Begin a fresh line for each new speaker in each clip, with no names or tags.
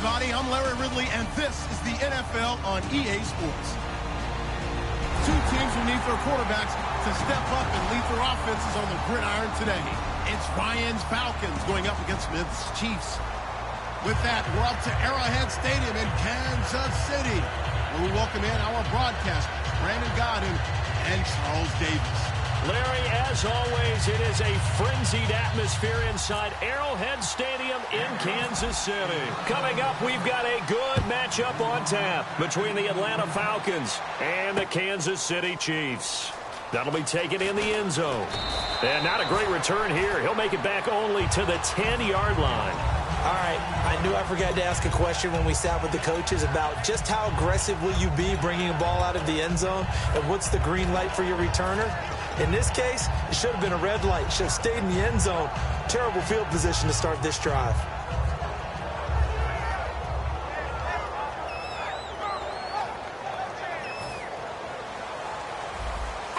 everybody. I'm Larry Ridley, and this is the NFL on EA Sports. Two teams who need their quarterbacks to step up and lead their offenses on the gridiron today. It's Ryan's Falcons going up against Smith's Chiefs. With that, we're up to Arrowhead Stadium in Kansas City, where we welcome in our broadcast, Brandon Godden and Charles Davis.
Larry, as always, it is a frenzied atmosphere inside Arrowhead Stadium in Kansas City. Coming up, we've got a good matchup on tap between the Atlanta Falcons and the Kansas City Chiefs. That'll be taken in the end zone. And not a great return here. He'll make it back only to the 10-yard line.
All right, I knew I forgot to ask a question when we sat with the coaches about just how aggressive will you be bringing a ball out of the end zone, and what's the green light for your returner? In this case, it should have been a red light. Should have stayed in the end zone. Terrible field position to start this drive.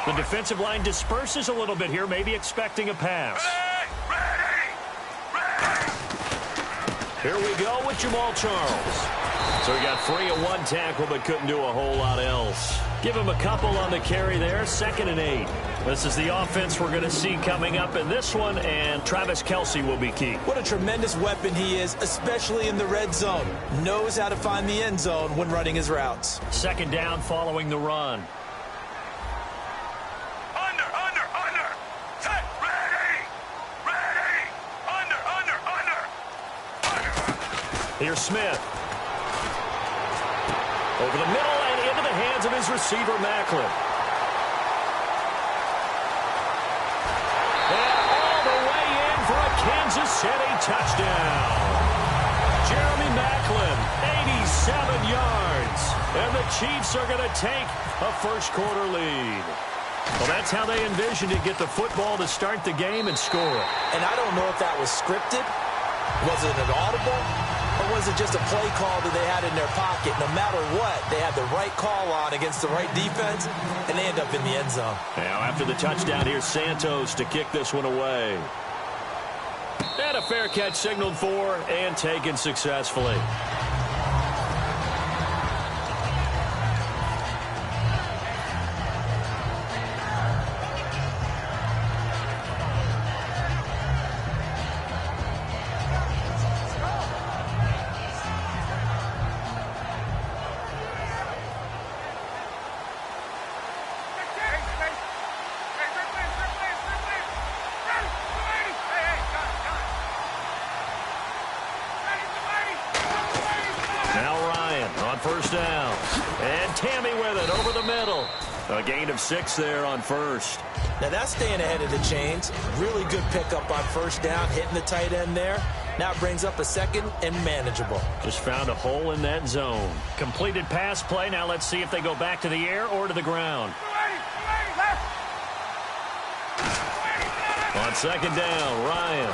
The defensive line disperses a little bit here, maybe expecting a pass. Here we go with Jamal Charles. So he got free of one tackle, but couldn't do a whole lot else. Give him a couple on the carry there, 2nd and 8. This is the offense we're going to see coming up in this one, and Travis Kelce will be key.
What a tremendous weapon he is, especially in the red zone. Knows how to find the end zone when running his routes.
2nd down following the run. Here's Smith. Over the middle and into the hands of his receiver, Macklin. And all the way in for a Kansas City touchdown. Jeremy Macklin, 87 yards. And the Chiefs are going to take a first-quarter lead. Well, that's how they envisioned it, get the football to start the game and score.
And I don't know if that was scripted. Was it an audible? Or was it just a play call that they had in their pocket? No matter what, they had the right call on against the right defense, and they end up in the end zone.
Now, after the touchdown, here's Santos to kick this one away. And a fair catch signaled for and taken successfully. First down. And Tammy with it over the middle. A gain of 6 there on first.
Now that's staying ahead of the chains. Really good pickup on first down, hitting the tight end there. Now it brings up a 2nd and manageable.
Just found a hole in that zone. Completed pass play. Now let's see if they go back to the air or to the ground. On 2nd down, Ryan.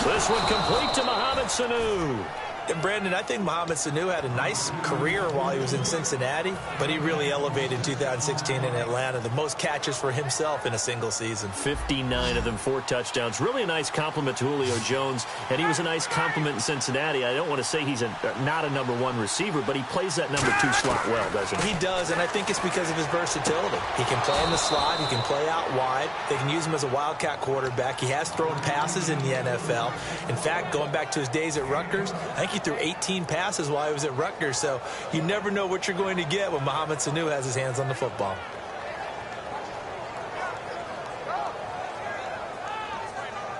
This one complete to Mohamed Sanu.
And Brandon, I think Mohamed Sanu had a nice career while he was in Cincinnati, but he really elevated 2016 in Atlanta. The most catches for himself in a single season.
59 of them, 4 touchdowns. Really a nice compliment to Julio Jones, and he was a nice compliment in Cincinnati. I don't want to say he's not a number 1 receiver, but he plays that number 2 slot well, doesn't he?
He does, and I think it's because of his versatility. He can play in the slot. He can play out wide. They can use him as a wildcat quarterback. He has thrown passes in the NFL. In fact, going back to his days at Rutgers, I think he threw 18 passes while he was at Rutgers, so you never know what you're going to get when Mohamed Sanu has his hands on the football.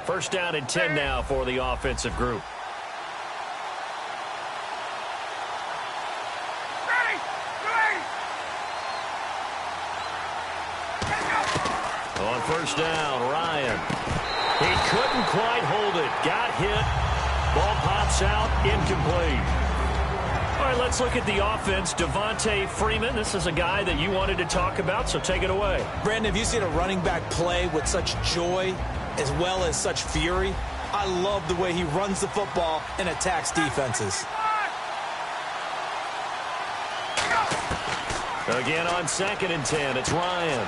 First down and 10 now for the offensive group. On first down, Ryan. He couldn't quite hold it. Got hit. Ball pops out, incomplete. All right, let's look at the offense. Devontae Freeman, this is a guy that you wanted to talk about, so take it away.
Brandon, have you seen a running back play with such joy as well as such fury? I love the way he runs the football and attacks defenses.
Again on 2nd and 10, it's Ryan.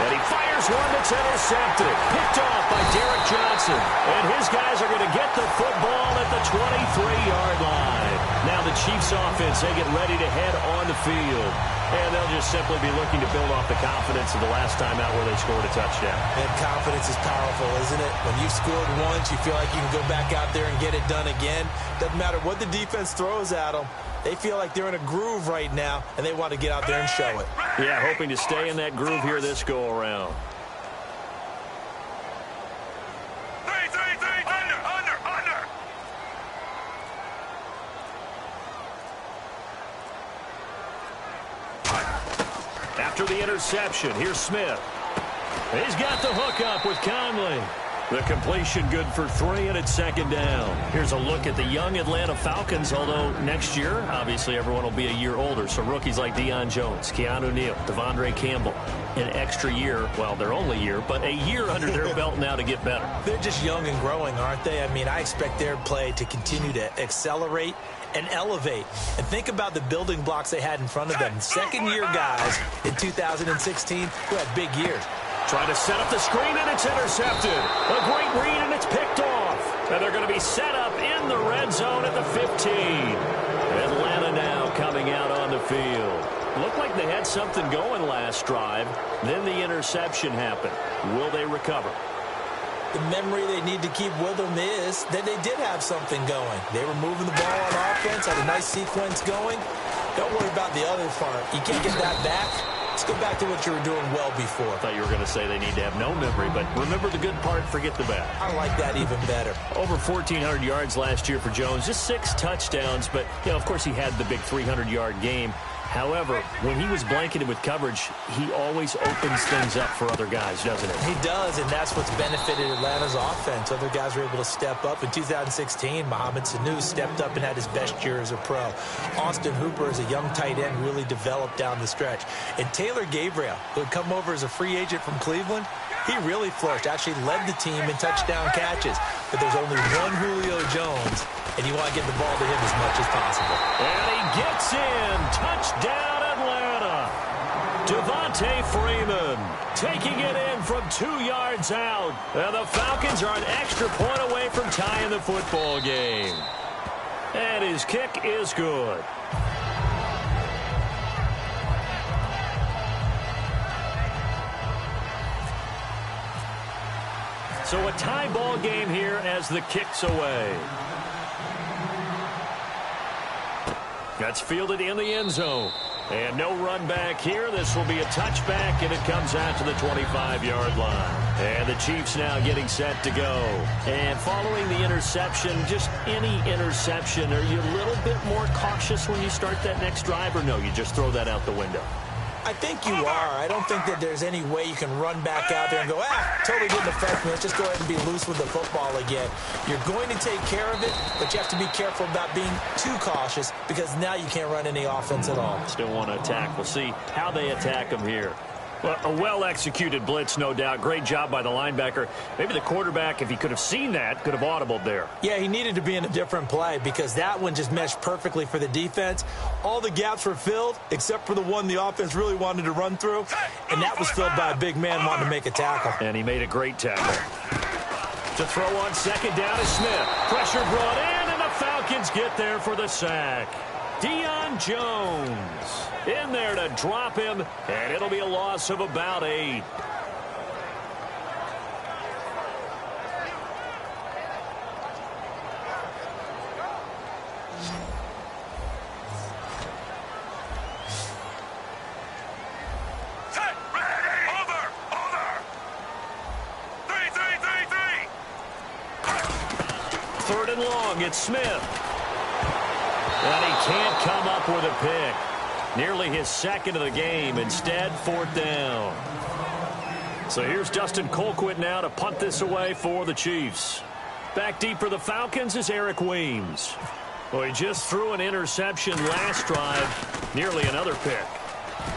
And he fires one that's intercepted. Picked off by Derek Johnson. And his guys are going to get the football at the 23-yard line. Now the Chiefs offense, they get ready to head on the field. And they'll just simply be looking to build off the confidence of the last time out where they scored a touchdown.
And confidence is powerful, isn't it? When you've scored once, you feel like you can go back out there and get it done again. Doesn't matter what the defense throws at them. They feel like they're in a groove right now, and they want to get out there and show it.
Yeah, hoping to stay in that groove here this go-around.
Under.
After the interception, here's Smith. He's got the hook up with Conley. The completion good for 3, and it's second down. Here's a look at the young Atlanta Falcons, although next year, obviously, everyone will be a year older. So rookies like Deion Jones, Keanu Neal, Devondre Campbell, an extra year, well, their only year, but a year under their belt now to get better.
They're just young and growing, aren't they? I mean, I expect their play to continue to accelerate and elevate. And think about the building blocks they had in front of them. Second-year guys in 2016 who had big years.
Trying to set up the screen, and it's intercepted. A great read, and it's picked off. And they're going to be set up in the red zone at the 15. Atlanta now coming out on the field. Looked like they had something going last drive. Then the interception happened. Will they recover?
The memory they need to keep with them is that they did have something going. They were moving the ball on offense, had a nice sequence going. Don't worry about the other part. You can't get that back. Let's go back to what you were doing well before.
I thought you were going to say they need to have no memory, but remember the good part, forget the bad.
I like that even better.
Over 1,400 yards last year for Jones, just 6 touchdowns, but, you know, of course he had the big 300-yard game. However, when he was blanketed with coverage, he always opens things up for other guys, doesn't it?
He does, and that's what's benefited Atlanta's offense. Other guys were able to step up. In 2016, Mohamed Sanu stepped up and had his best year as a pro. Austin Hooper, as a young tight end, really developed down the stretch. And Taylor Gabriel, who had come over as a free agent from Cleveland, he really flourished, actually led the team in touchdown catches. But there's only one Julio Jones, and you want to get the ball to him as much as possible.
And he gets in. Touchdown, Atlanta. Devontae Freeman taking it in from 2 yards out. And the Falcons are an extra point away from tying the football game. And his kick is good. So a tie ball game here as the kick's away. That's fielded in the end zone. And no run back here. This will be a touchback, and it comes out to the 25-yard line. And the Chiefs now getting set to go. And following the interception, just any interception, are you a little bit more cautious when you start that next drive, or no, you just throw that out the window?
I think you are. I don't think that there's any way you can run back out there and go, totally didn't affect me. Let's just go ahead and be loose with the football again. You're going to take care of it, but you have to be careful about being too cautious because now you can't run any offense at all.
Still want to attack. We'll see how they attack them here. Well, a well-executed blitz, no doubt. Great job by the linebacker. Maybe the quarterback, if he could have seen that, could have audibled there.
Yeah, he needed to be in a different play because that one just meshed perfectly for the defense. All the gaps were filled except for the one the offense really wanted to run through, and that was filled by a big man wanting to make a tackle.
And he made a great tackle. To throw on second down is Smith. Pressure brought in, and the Falcons get there for the sack. Deion Jones in there to drop him, and it'll be a loss of about 8. Third and long, it's Smith. And he can't come up with a pick. Nearly his second of the game. Instead, 4th down. So here's Dustin Colquitt now to punt this away for the Chiefs. Back deep for the Falcons is Eric Weems. Well, he just threw an interception last drive. Nearly another pick.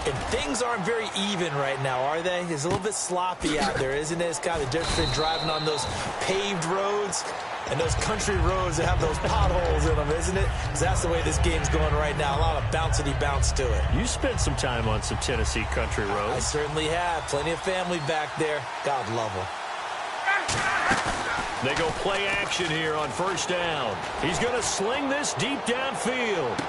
And things aren't very even right now, are they? It's a little bit sloppy out there, isn't it? It's kind of different driving on those paved roads and those country roads that have those potholes in them, isn't it? Because that's the way this game's going right now. A lot of bouncy bounce to it.
You spent some time on some Tennessee country roads.
I certainly have. Plenty of family back there. God love them.
They go play action here on first down. He's going to sling this deep downfield.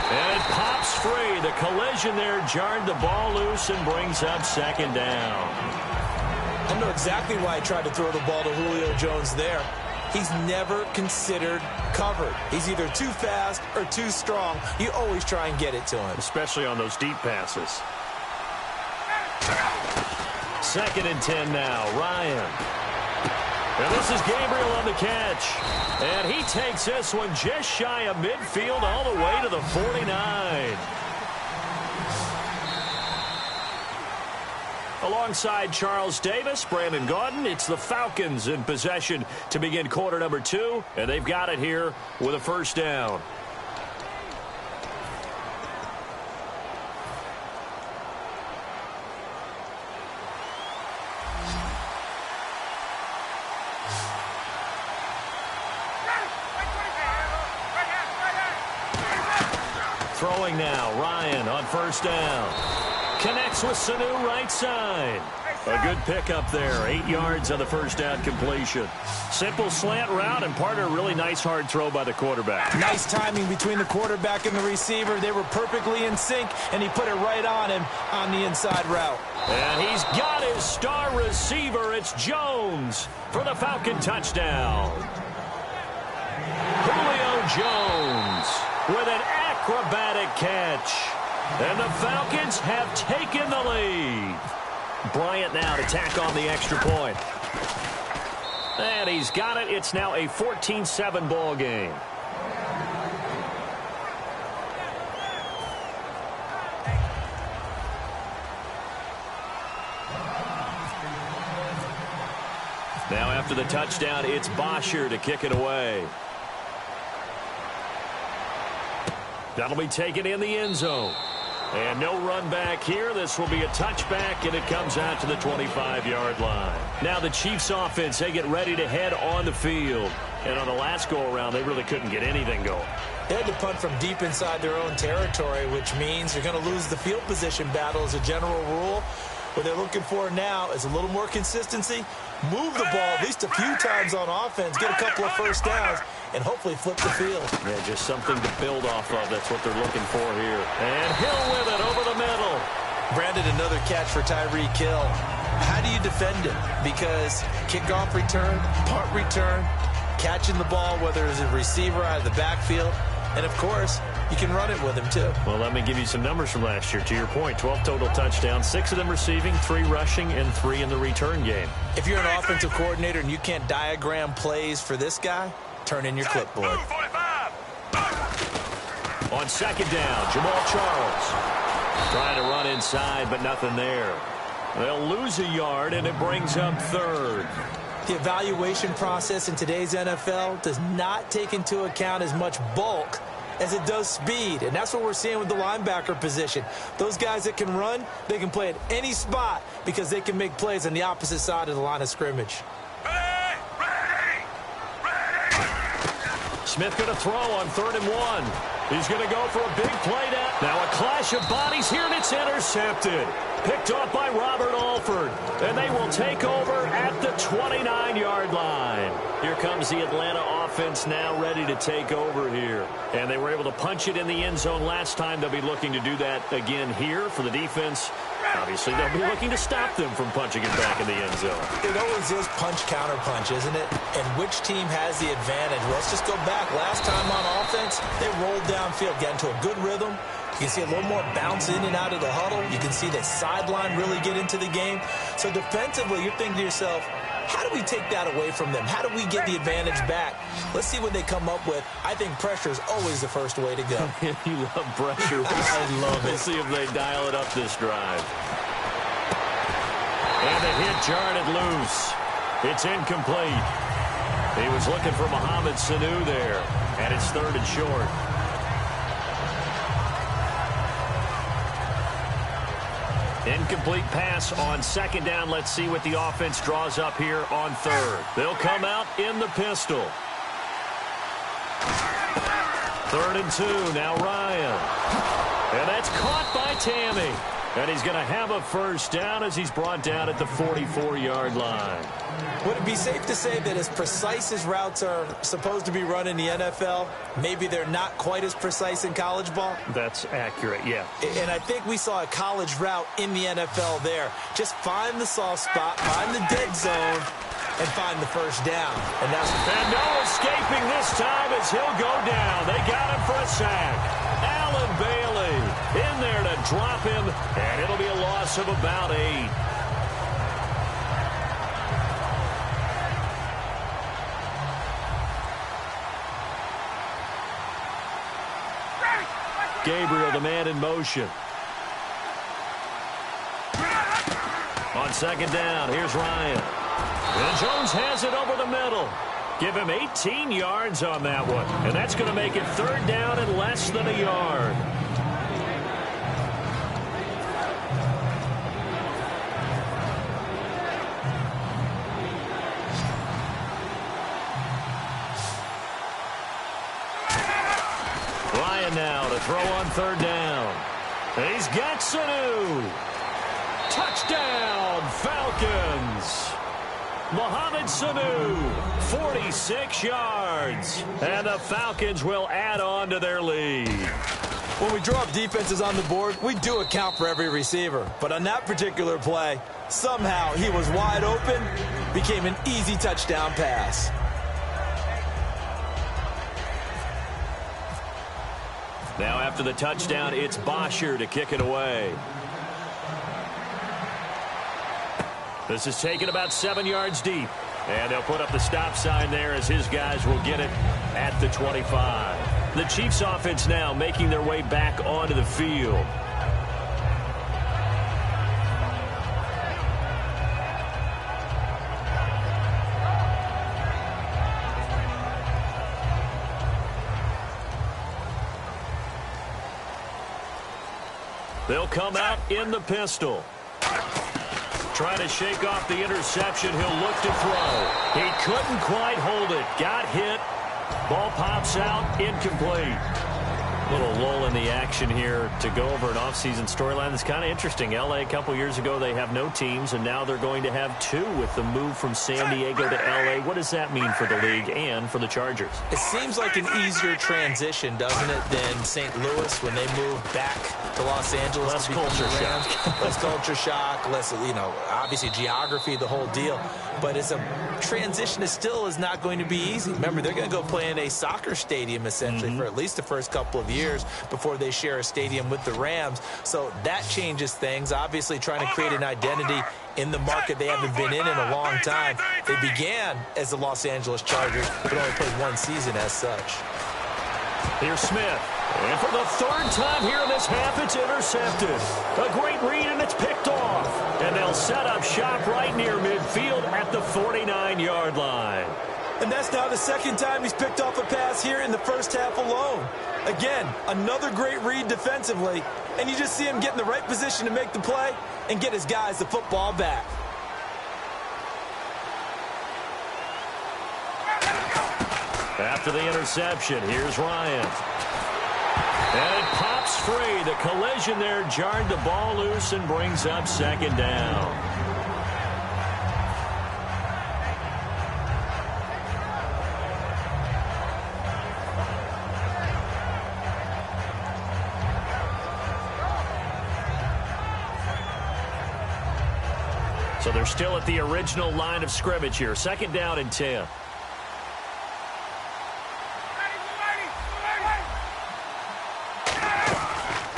And it pops free. The collision there jarred the ball loose and brings up second down.
I know exactly why he tried to throw the ball to Julio Jones there. He's never considered covered. He's either too fast or too strong. You always try and get it to him.
Especially on those deep passes. 2nd and 10 now. Ryan. And this is Gabriel on the catch. And he takes this one just shy of midfield all the way to the 49. Alongside Charles Davis, Brandon Gaudin, it's the Falcons in possession to begin quarter number 2. And they've got it here with a first down. Throwing now, Ryan on first down. Connects with Sanu right side. A good pickup there. 8 yards on the first down completion. Simple slant route and part of a really nice hard throw by the quarterback.
Nice timing between the quarterback and the receiver. They were perfectly in sync, and he put it right on him on the inside route.
And he's got his star receiver. It's Jones for the Falcon touchdown. Julio Jones with an acrobatic catch. And the Falcons have taken the lead. Bryant now to tack on the extra point. And he's got it. It's now a 14-7 ball game. Now after the touchdown, it's Bosher to kick it away. That'll be taken in the end zone. And no run back here. This will be a touchback, and it comes out to the 25-yard line. Now the Chiefs offense, they get ready to head on the field. And on the last go-around, they really couldn't get anything going.
They had to punt from deep inside their own territory, which means you're going to lose the field position battle as a general rule. What they're looking for now is a little more consistency, move the ball at least a few times on offense, get a couple of first downs, and hopefully flip the field.
Yeah, just something to build off of. That's what they're looking for here. And Hill with it over the middle.
Brandon, another catch for Tyreek Hill. How do you defend it? Because kickoff return, punt return, catching the ball, whether it's a receiver out of the backfield, and, of course, you can run it with him, too.
Well, let me give you some numbers from last year. To your point, 12 total touchdowns, 6 of them receiving, 3 rushing, and 3 in the return game.
If you're an offensive coordinator and you can't diagram plays for this guy, turn in your clipboard.
On second down, Jamal Charles. Trying to run inside, but nothing there. They'll lose a yard, and it brings up third.
The evaluation process in today's NFL does not take into account as much bulk as it does speed, and that's what we're seeing with the linebacker position. Those guys that can run, they can play at any spot because they can make plays on the opposite side of the line of scrimmage.
Smith going to throw on 3rd and 1. He's going to go for a big play down. Now a clash of bodies here, and it's intercepted. Picked off by Robert Alford. And they will take over at the 29-yard line. Here comes the Atlanta offense now ready to take over here. And they were able to punch it in the end zone last time. They'll be looking to do that again here for the defense. Obviously, they'll be looking to stop them from punching it back in the end zone.
It always is punch-counter-punch, isn't it? And which team has the advantage? Well, let's just go back. Last time on offense, they rolled downfield, got into a good rhythm. You can see a little more bounce in and out of the huddle. You can see the sideline really get into the game. So defensively, you're thinking to yourself, how do we take that away from them? How do we get the advantage back? Let's see what they come up with. I think pressure is always the first way to go.
You love pressure.
I love it.
Let's see if they dial it up this drive. And the hit jarred it loose. It's incomplete. He was looking for Mohamed Sanu there. And it's 3rd and short. Incomplete pass on second down. Let's see what the offense draws up here on third. They'll come out in the pistol. 3rd and 2. Now Ryan. And that's caught by Tammy. And he's going to have a first down as he's brought down at the 44-yard line.
Would it be safe to say that as precise as routes are supposed to be run in the NFL, maybe they're not quite as precise in college ball?
That's accurate, yeah.
And I think we saw a college route in the NFL there. Just find the soft spot, find the dead zone, and find the first down. And
no escaping this time as he'll go down. They got him for a sack. Allen Bailey in there to drop him, and it'll be a loss of about 8. Gabriel, the man in motion. On second down, here's Ryan. And Jones has it over the middle. Give him 18 yards on that one. And that's going to make it 3rd down and less than a yard. Ryan now to throw on 3rd down. He's got Sanu. Touchdown, Falcons. Mohamed Sanu, 46 yards. And the Falcons will add on to their lead.
When we draw up defenses on the board, we do account for every receiver. But on that particular play, somehow he was wide open, became an easy touchdown pass.
Now after the touchdown, it's Bosher to kick it away. This is taken about 7 yards deep. And they'll put up the stop sign there as his guys will get it at the 25. The Chiefs offense now making their way back onto the field. They'll come out in the pistol. Trying to shake off the interception. He'll look to throw. He couldn't quite hold it. Got hit. Ball pops out. Incomplete. Little lull in the action here to go over an offseason storyline that's kind of interesting. L.A. a couple years ago, they have no teams, and now they're going to have 2 with the move from San Diego to L.A. What does that mean for the league and for the Chargers?
It seems like an easier transition, doesn't it, than St. Louis when they moved back to Los Angeles.
Less culture shock.
Less culture shock, less, obviously geography, the whole deal. But it's a transition that still is not going to be easy. Remember, they're going to go play in a soccer stadium, essentially, for at least the first couple of years before they share a stadium with the Rams. So that changes things. Obviously, trying to create an identity in the market they haven't been in a long time. They began as the Los Angeles Chargers, but only played 1 season as such.
Here's Smith. And for the 3rd time here in this half, it's intercepted. A great read, and it's picked off. And they'll set up shop right near midfield at the 49-yard line.
And that's now the 2nd time he's picked off a pass here in the first half alone. Again, another great read defensively. And you just see him get in the right position to make the play and get his guys the football back.
After the interception, here's Ryan. And it pops free. The collision there jarred the ball loose and brings up 2nd down. So they're still at the original line of scrimmage here. 2nd down and 10.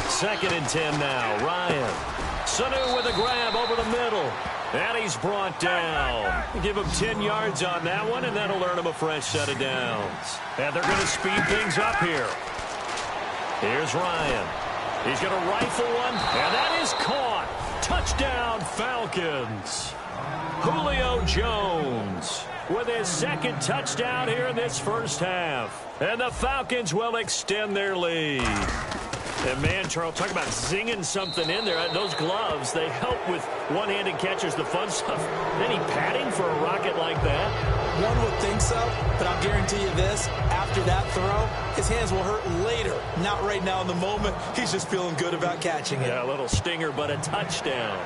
Second and 10 now. Ryan. Sanu with a grab over the middle. And he's brought down. Give him 10 yards on that one, and that'll earn him a fresh set of downs. And they're going to speed things up here. Here's Ryan. He's going to rifle one, and that is caught. Touchdown, Falcons. Julio Jones with his 2nd touchdown here in this first half. And the Falcons will extend their lead. And man, Charles, talk about zinging something in there. Those gloves, they help with one-handed catches, the fun stuff. Any padding for a rocket like that?
One would think so, but I'll guarantee you this. After that throw, his hands will hurt later. Not right now in the moment. He's just feeling good about catching it.
Yeah, a little stinger, but a touchdown.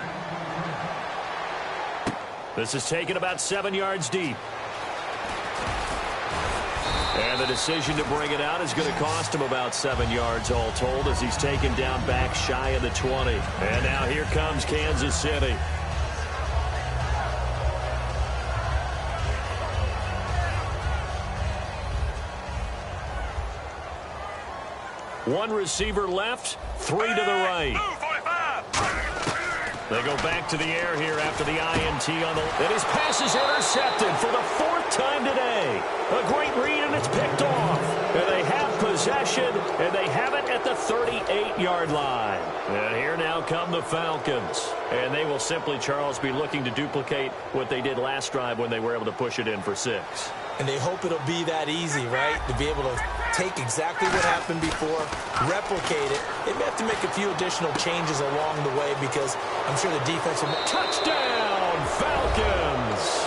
This is taken about 7 yards deep. And the decision to bring it out is going to cost him about 7 yards all told as he's taken down back shy of the 20. And now here comes Kansas City. One receiver left, 3 to the right. They go back to the air here after the INT on the... And his pass is intercepted for the 4th time today. A great read, and it's picked off. And they have possession, and they have it at the 38-yard line. And here now come the Falcons. And they will simply, Charles, be looking to duplicate what they did last drive when they were able to push it in for 6.
And they hope it'll be that easy, right? To be able to take exactly what happened before, replicate it. They may have to make a few additional changes along the way because I'm sure the defense will...
Touchdown, Falcons!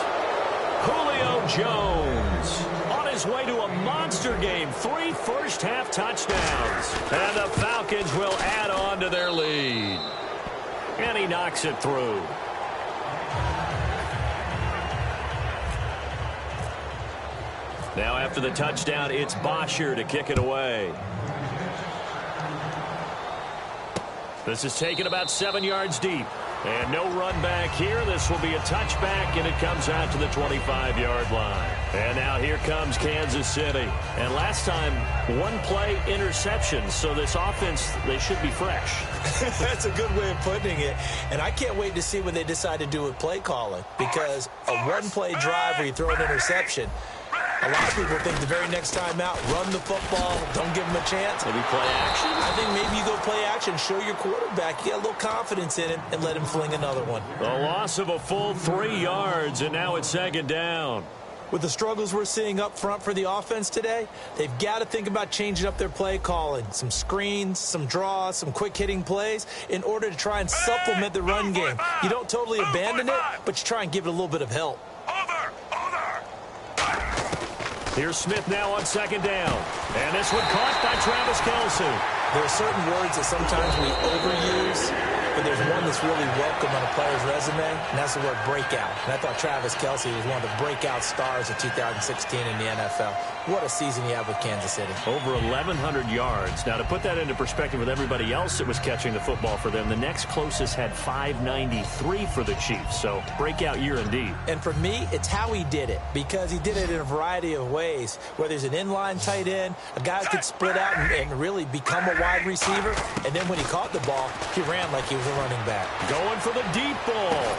Julio Jones on his way to a monster game. 3 first-half touchdowns. And the Falcons will add on to their lead. And he knocks it through. Now after the touchdown, it's Bosher to kick it away. This is taken about 7 yards deep. And no run back here. This will be a touchback, and it comes out to the 25-yard line. And now here comes Kansas City. And last time, 1 play interception. So this offense, they should be fresh.
That's a good way of putting it. And I can't wait to see what they decide to do with play calling. Because a 1-play drive where you throw an interception, a lot of people think the very next time out, run the football, don't give them a chance.
Maybe play action?
I think maybe you go play action, show your quarterback, you get a little confidence in him, and let him fling another one.
A loss of a full 3 yards, and now it's 2nd down.
With the struggles we're seeing up front for the offense today, they've got to think about changing up their play calling. Some screens, some draws, some quick-hitting plays in order to try and supplement the run game. You don't totally abandon it, but you try and give it a little bit of help.
Here's Smith now on 2nd down. And this one caught by Travis Kelce.
There are certain words that sometimes we overuse, but there's one that's really welcome on a player's resume, and that's the word breakout. And I thought Travis Kelce was one of the breakout stars of 2016 in the NFL. What a season he had with Kansas City.
Over 1,100 yards. Now, to put that into perspective with everybody else that was catching the football for them, the next closest had 593 for the Chiefs. So, breakout year indeed.
And for me, it's how he did it, because he did it in a variety of ways. Whether he's an inline tight end, a guy who could split out and really become a wide receiver, and then when he caught the ball, he ran like he was a running back.
Going for the deep ball.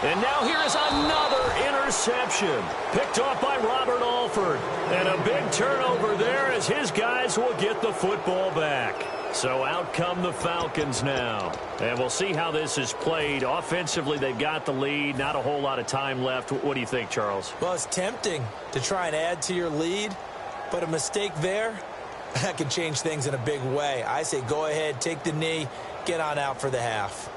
And now here is another interception. Picked off by Robert Alford. And a big turnover there as his guys will get the football back. So out come the Falcons now. And we'll see how this is played. Offensively, they've got the lead. Not a whole lot of time left. What do you think, Charles?
Well, it's tempting to try and add to your lead, but a mistake there, that can change things in a big way. I say go ahead, take the knee, get on out for the half.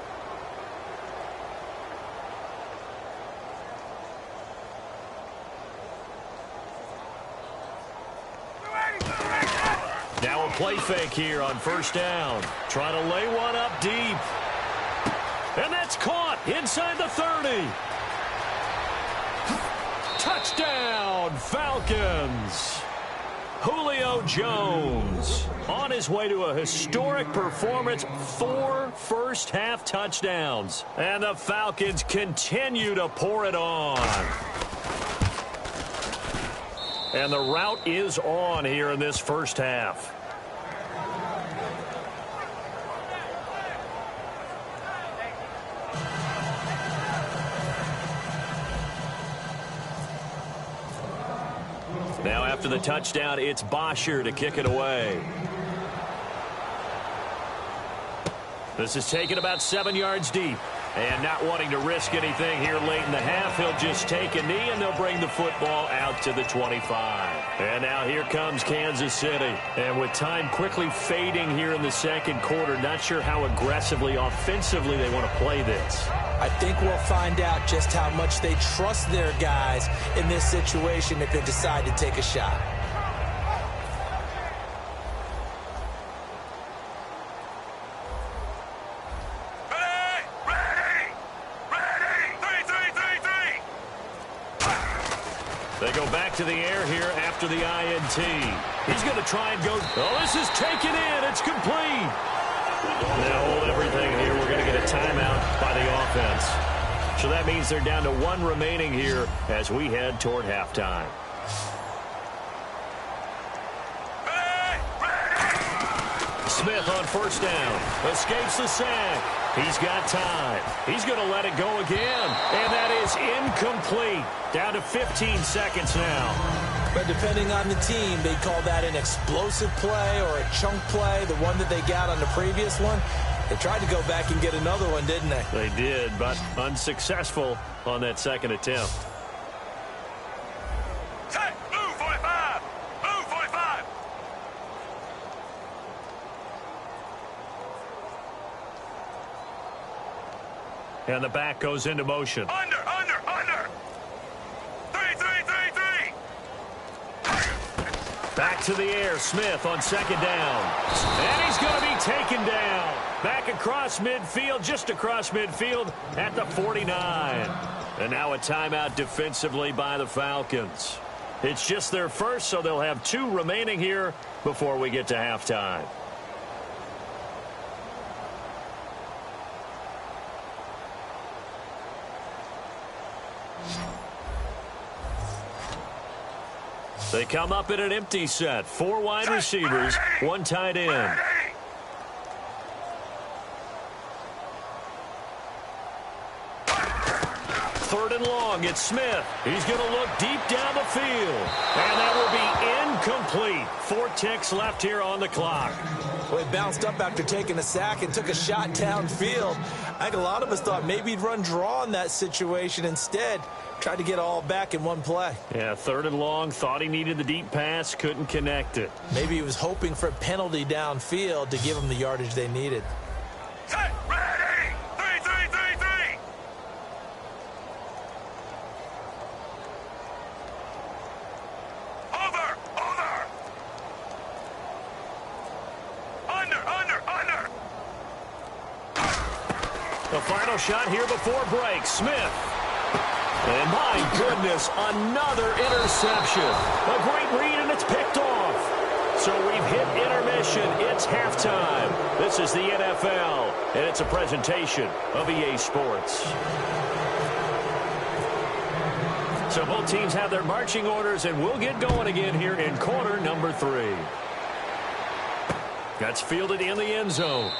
Now a play fake here on 1st down. Trying to lay one up deep. And that's caught inside the 30. Touchdown, Falcons. Julio Jones on his way to a historic performance, 4 first-half touchdowns. And the Falcons continue to pour it on. And the route is on here in this first half. Now after the touchdown, it's Bosher to kick it away. This is taken about 7 yards deep. And not wanting to risk anything here late in the half, he'll just take a knee, and they'll bring the football out to the 25. And now here comes Kansas City. And with time quickly fading here in the second quarter, not sure how aggressively, offensively they want to play this.
I think we'll find out just how much they trust their guys in this situation if they decide to take a shot.
They go back to the air here after the INT. He's going to try and go. Oh, this is taken in. It's complete. Now hold everything here. We're going to get a timeout by the offense. So that means they're down to one remaining here as we head toward halftime. Smith on first down. Escapes the sack. He's got time. He's going to let it go again. And that is incomplete. Down to 15 seconds now.
But depending on the team, they call that an explosive play or a chunk play, the one that they got on the previous one. They tried to go back and get another one, didn't they?
They did, but unsuccessful on that second attempt.
Move 45! Move 45!
And the back goes into motion.
Under! 3!
Back to the air. Smith on second down. And he's going to be taken down. Back across midfield, just across midfield at the 49. And now a timeout defensively by the Falcons. It's just their first, so they'll have two remaining here before we get to halftime. They come up in an empty set. 4 wide receivers, 1 tight end. Third and long, it's Smith. He's going to look deep down the field. And that will be incomplete. 4 ticks left here on the clock.
Well, he bounced up after taking a sack and took a shot downfield. I think a lot of us thought maybe he'd run draw in that situation. Instead, tried to get all back in one play.
Yeah, third and long, thought he needed the deep pass, couldn't connect it.
Maybe he was hoping for a penalty downfield to give him the yardage they needed.
Set, ready! 3! Over! Under!
The final shot here before break. Smith. And my goodness, another interception. A great read, and it's picked off. So we've hit intermission. It's halftime. This is the NFL, and it's a presentation of EA Sports. So both teams have their marching orders, and we'll get going again here in quarter number 3. That's fielded in the end zone.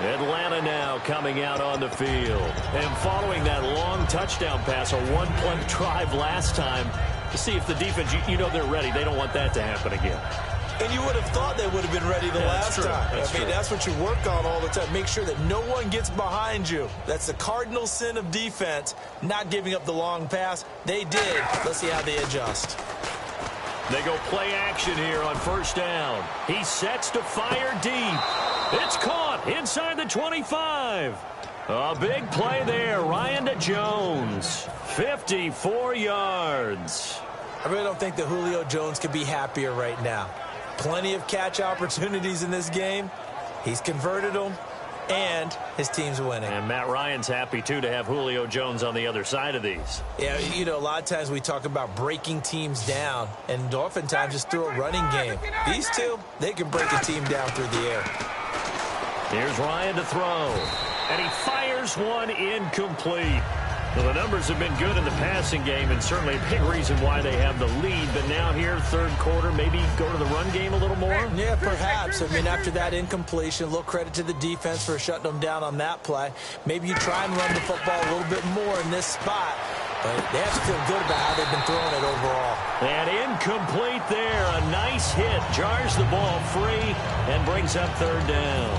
Atlanta now coming out on the field. And following that long touchdown pass, a one-play drive last time, to see if the defense, you know they're ready. They don't want that to happen again.
And you would have thought they would have been ready the last time. I mean, that's what you work on all the time. Make sure that no one gets behind you. That's the cardinal sin of defense, not giving up the long pass. They did. Let's see how they adjust.
They go play action here on first down. He sets to fire deep. It's caught inside the 25. A big play there. Ryan to Jones. 54 yards.
I really don't think that Julio Jones could be happier right now. Plenty of catch opportunities in this game. He's converted them, and his team's winning.
And Matt Ryan's happy, too, to have Julio Jones on the other side of these.
Yeah, you know, a lot of times we talk about breaking teams down, and oftentimes just through a running game. These two, they can break a team down through the air.
Here's Ryan to throw. And he fires one incomplete. Well, the numbers have been good in the passing game, and certainly a big reason why they have the lead. But now here, third quarter, maybe go to the run game a little more?
Yeah, perhaps. I mean, after that incompletion, a little credit to the defense for shutting them down on that play. Maybe you try and run the football a little bit more in this spot. But they have to feel good about how they've been throwing it overall.
And incomplete there. A nice hit. Jars the ball free and brings up third down.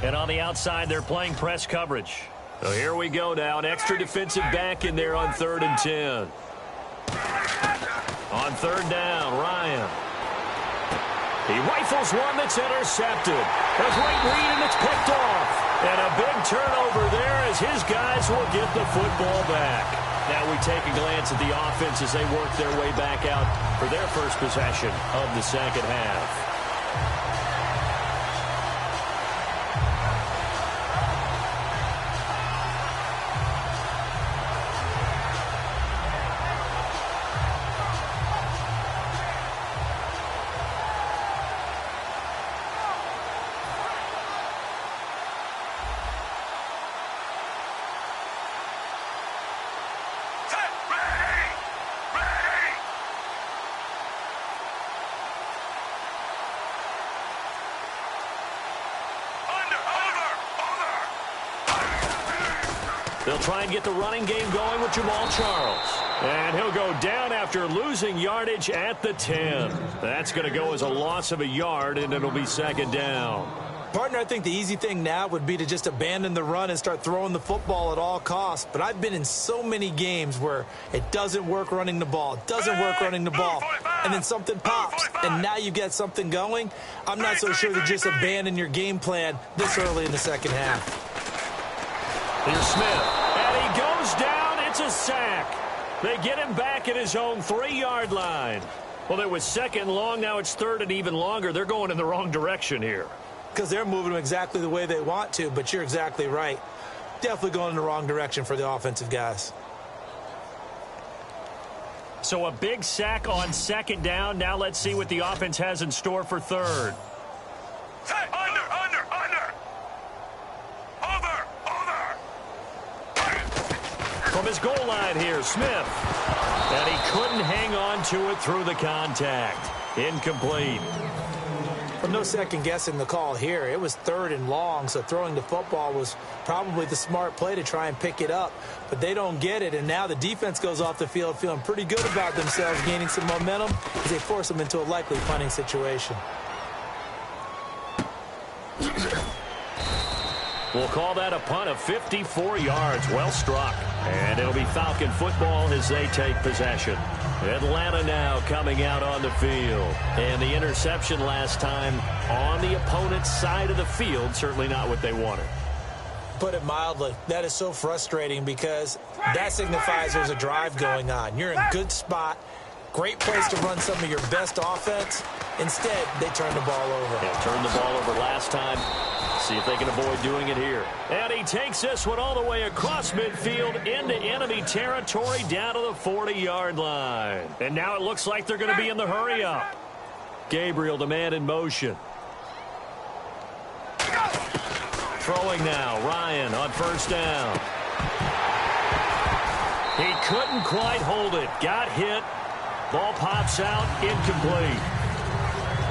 And on the outside, they're playing press coverage. So here we go now. An extra defensive back in there on 3rd and 10. On 3rd down, Ryan. He rifles one that's intercepted. A great read, and it's picked off. And a big turnover there as his guys will get the football back. Now we take a glance at the offense as they work their way back out for their first possession of the second half. They'll try and get the running game going with Jamal Charles. And he'll go down after losing yardage at the 10. That's going to go as a loss of a yard, and it'll be 2nd down.
Partner, I think the easy thing now would be to just abandon the run and start throwing the football at all costs. But I've been in so many games where it doesn't work running the ball. It doesn't work running the ball. And then something pops, and now you get something going. I'm not so sure to just abandon your game plan this early in the second half.
Here's Smith, and he goes down. It's a sack. They get him back at his own 3-yard line. Well, it was 2nd long. Now it's 3rd and even longer. They're going in the wrong direction here.
Because they're moving them exactly the way they want to, but you're exactly right. Definitely going in the wrong direction for the offensive guys.
So a big sack on 2nd down. Now let's see what the offense has in store for 3rd.
Under.
From his goal line here, Smith. And he couldn't hang on to it through the contact. Incomplete.
Well, no second guessing the call here. It was 3rd and long, so throwing the football was probably the smart play to try and pick it up. But they don't get it, and now the defense goes off the field feeling pretty good about themselves, gaining some momentum as they force them into a likely punting situation.
We'll call that a punt of 54 yards. Well struck. And it'll be Falcon football as they take possession. Atlanta now coming out on the field. And the interception last time on the opponent's side of the field, certainly not what they wanted.
Put it mildly, that is so frustrating because that signifies there's a drive going on. You're in a good spot. Great place to run some of your best offense. Instead, they turn the ball over.
Yeah, turned the ball over last time. See if they can avoid doing it here. And he takes this one all the way across midfield into enemy territory down to the 40-yard line. And now it looks like they're going to be in the hurry-up. Gabriel, the man in motion. Throwing now, Ryan on 1st down. He couldn't quite hold it. Got hit. Ball pops out, incomplete.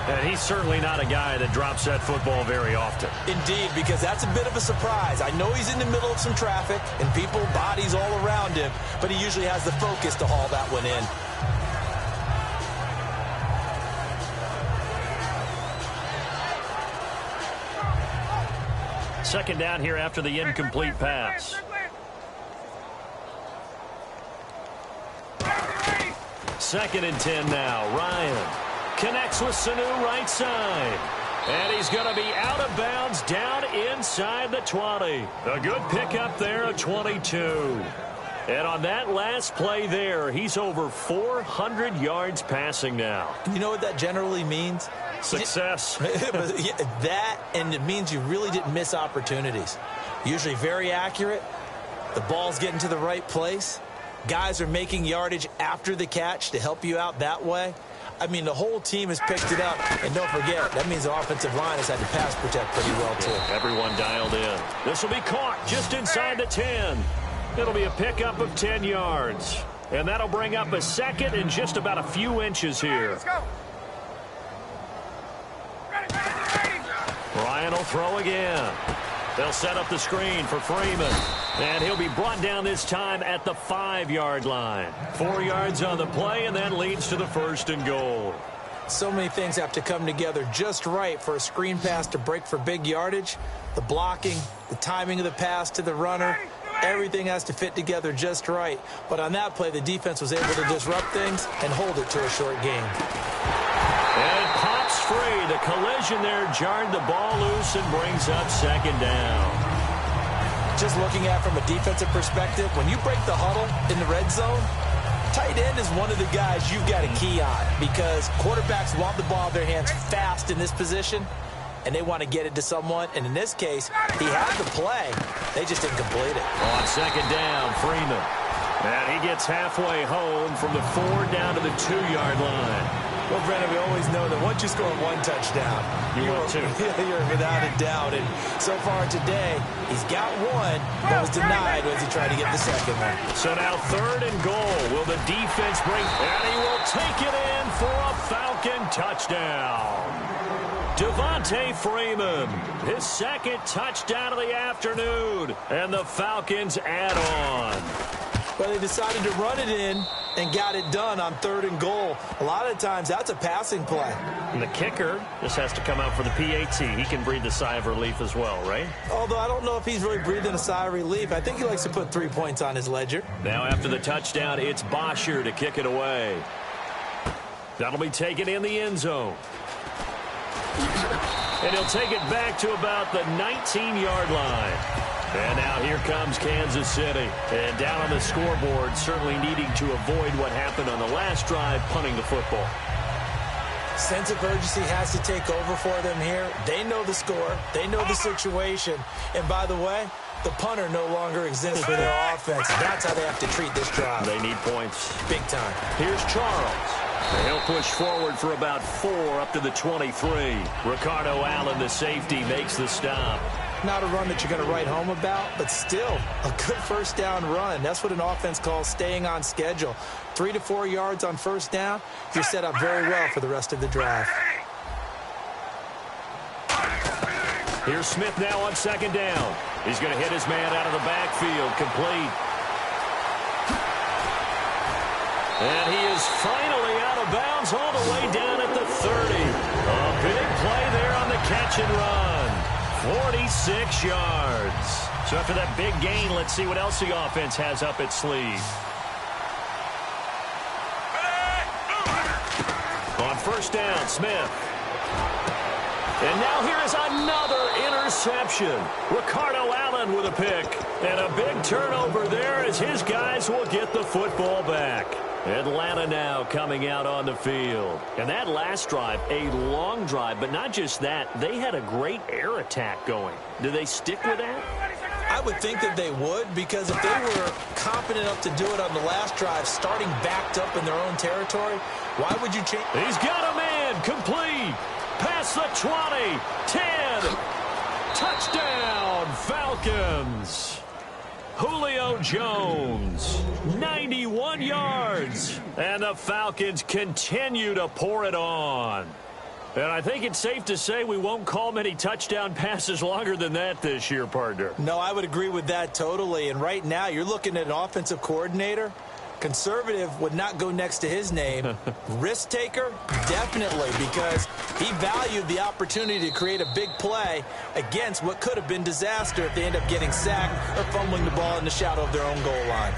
And he's certainly not a guy that drops that football very often.
Indeed, because that's a bit of a surprise. I know he's in the middle of some traffic and people, bodies all around him, but he usually has the focus to haul that one in.
Second down here after the incomplete pass. Second and 10 now. Ryan connects with Sanu right side. And he's going to be out of bounds down inside the 20. A good pickup there at 22. And on that last play there, he's over 400 yards passing now.
You know what that generally means?
Success.
That, and it means you really didn't miss opportunities. Usually very accurate. The ball's getting to the right place. Guys are making yardage after the catch to help you out that way. I mean, the whole team has picked it up. And don't forget, that means the offensive line has had to pass protect pretty well, too.
Everyone dialed in. This will be caught just inside the 10. It'll be a pickup of 10 yards. And that'll bring up a second and just about a few inches here.
Let's go.
Ryan will throw again. They'll set up the screen for Freeman. And he'll be brought down this time at the 5-yard line. 4 yards on the play, and that leads to the 1st and goal.
So many things have to come together just right for a screen pass to break for big yardage. The blocking, the timing of the pass to the runner, everything has to fit together just right. But on that play, the defense was able to disrupt things and hold it to a short game.
And it pops free. The collision there jarred the ball loose and brings up second down.
Just looking at it from a defensive perspective, when you break the huddle in the red zone, tight end is one of the guys you've got to key on because quarterbacks want the ball in their hands fast in this position, and they want to get it to someone. And in this case, he had the play. They just didn't complete it.
On second down, Freeman. And he gets halfway home from the 4 down to the 2-yard line.
Well, Brennan, we always know that once you score one touchdown,
you want two.
You're without a doubt. And so far today, he's got one, but was denied as he tried to get the second one.
So now 3rd and goal. Will the defense bring? And he will take it in for a Falcon touchdown. Devontae Freeman, his 2nd touchdown of the afternoon. And the Falcons add on.
Well, they decided to run it in and got it done on 3rd and goal. A lot of times, that's a passing play.
And the kicker just has to come out for the PAT. He can breathe a sigh of relief as well, right?
Although I don't know if he's really breathing a sigh of relief. I think he likes to put 3 points on his ledger.
Now after the touchdown, it's Bosher to kick it away. That'll be taken in the end zone. And he'll take it back to about the 19-yard line. And now here comes Kansas City. And down on the scoreboard, certainly needing to avoid what happened on the last drive, punting the football.
Sense of urgency has to take over for them here. They know the score. They know the situation. And by the way, the punter no longer exists for their offense. That's how they have to treat this drive.
They need points.
Big time.
Here's Charles. And he'll push forward for about 4 up to the 23. Ricardo Allen, the safety, makes the stop.
Not a run that you're going to write home about, but still a good first down run. That's what an offense calls staying on schedule. 3 to 4 yards on first down, you're set up very well for the rest of the drive.
Here's Smith now on second down. He's going to hit his man out of the backfield, complete. And he is finally out of bounds all the way down at the 30. A big play there on the catch and run. 46 yards. So after that big gain, let's see what else the offense has up its sleeve. On first down, Smith. And now here is another interception. Ricardo Allen with a pick. And a big turnover there as his guys will get the football back. Atlanta now coming out on the field. And that last drive, a long drive, but not just that. They had a great air attack going. Do they stick with that?
I would think that they would, because if they were confident enough to do it on the last drive, starting backed up in their own territory, why would you change?
He's got a man, complete. Past the 20, 10. Touchdown, Falcons. Julio Jones, 91 yards. And the Falcons continue to pour it on. And I think it's safe to say we won't call many touchdown passes longer than that this year, partner.
No, I would agree with that totally. And right now, you're looking at an offensive coordinator. Conservative would not go next to his name. Risk taker, definitely, because he valued the opportunity to create a big play against what could have been disaster if they end up getting sacked or fumbling the ball in the shadow of their own goal line.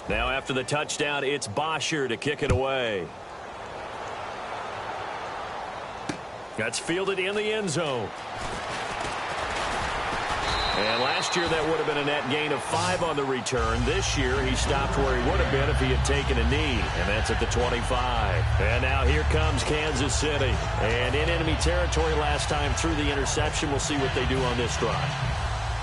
Now after the touchdown, it's Bosher to kick it away. That's fielded in the end zone. And last year that would have been a net gain of 5 on the return. This year he stopped where he would have been if he had taken a knee. And that's at the 25. And now here comes Kansas City. And in enemy territory last time through the interception. We'll see what they do on this drive.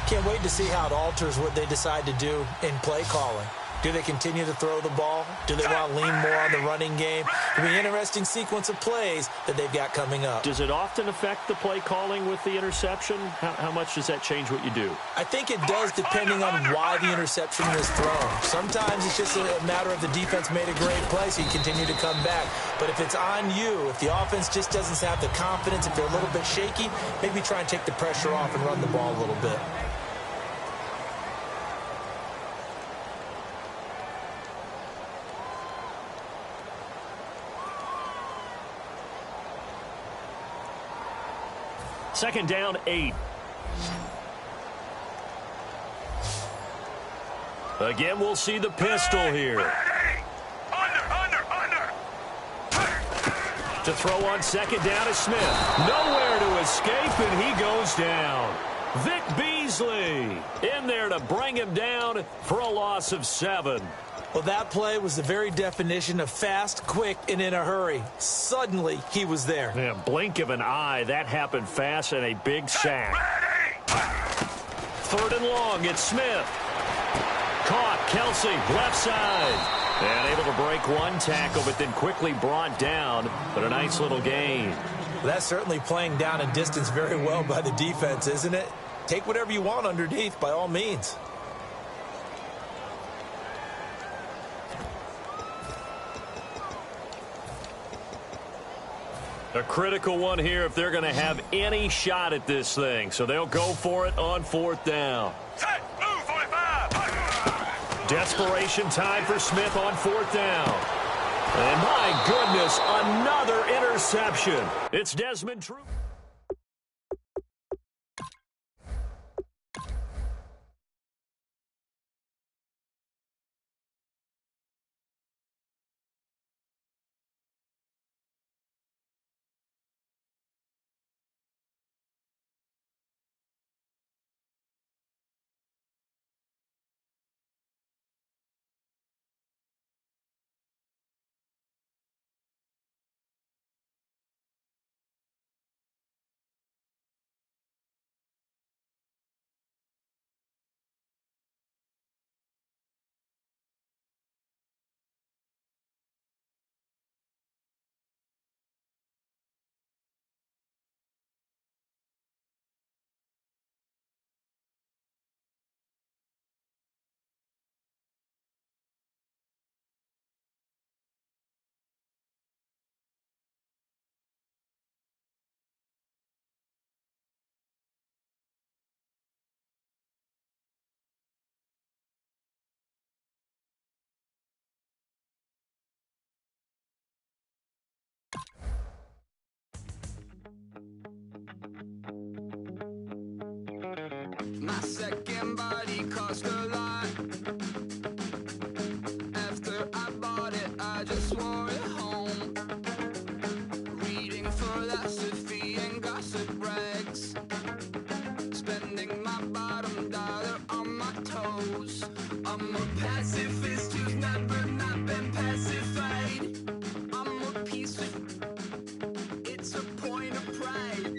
Can't wait to see how it alters what they decide to do in play calling. Do they continue to throw the ball? Do they want to lean more on the running game? It'll be an interesting sequence of plays that they've got coming up.
Does it often affect the play calling with the interception? How much does that change what you do?
I think it does, depending on why the interception was thrown. Sometimes it's just a matter of the defense made a great play, so you continue to come back. But if it's on you, if the offense just doesn't have the confidence, if they're a little bit shaky, maybe try and take the pressure off and run the ball a little bit.
Second down, 8. Again, we'll see the pistol here.
Under.
To throw on second down is Smith. Nowhere to escape, and he goes down. Vic Beasley in there to bring him down for a loss of 7.
Well, that play was the very definition of fast, quick, and in a hurry. Suddenly, he was there.
Yeah, blink of an eye. That happened fast and a big sack. Third and long, it's Smith. Caught, Kelsey, left side. And able to break one tackle, but then quickly brought down. But a nice little gain.
That's certainly playing down and distance very well by the defense, isn't it? Take whatever you want underneath, by all means.
A critical one here if they're going to have any shot at this thing. So they'll go for it on fourth down.
Set, move, 45.
Desperation time for Smith on fourth down. And my goodness, another interception. It's Desmond True.
My second body cost a lot. After I bought it, I just wore it home. Reading philosophy and gossip rags. Spending my bottom dollar on my toes. I'm a pacifist who's never not been pacified. I'm a piece of... It's a point of pride.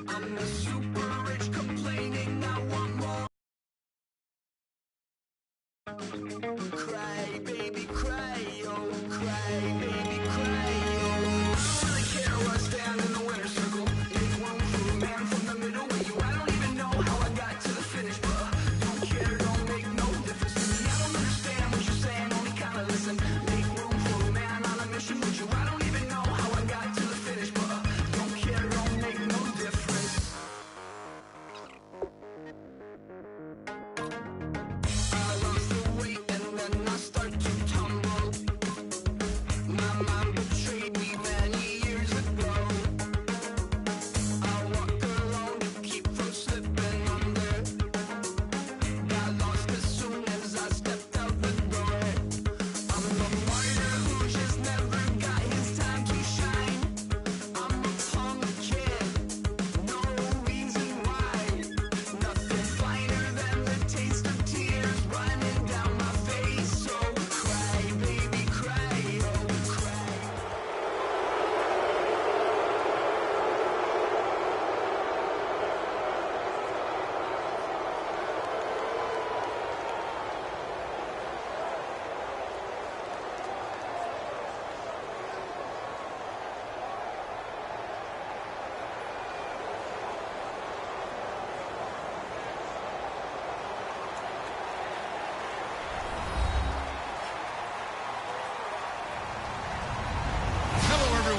I'm the super rich complaining I want more. Cry, baby, cry, oh, cry, baby, cry, oh. I don't really care where I stand in the winner's circle. Make room for a man from the middle with you. I don't even know how I got to the finish, but don't care, don't make no difference to me. I don't understand what you're saying, only kinda listen. Make room for a man on a mission with you. I don't even know how I got to the finish, but don't care, don't make no difference. I lost the weight and then I start to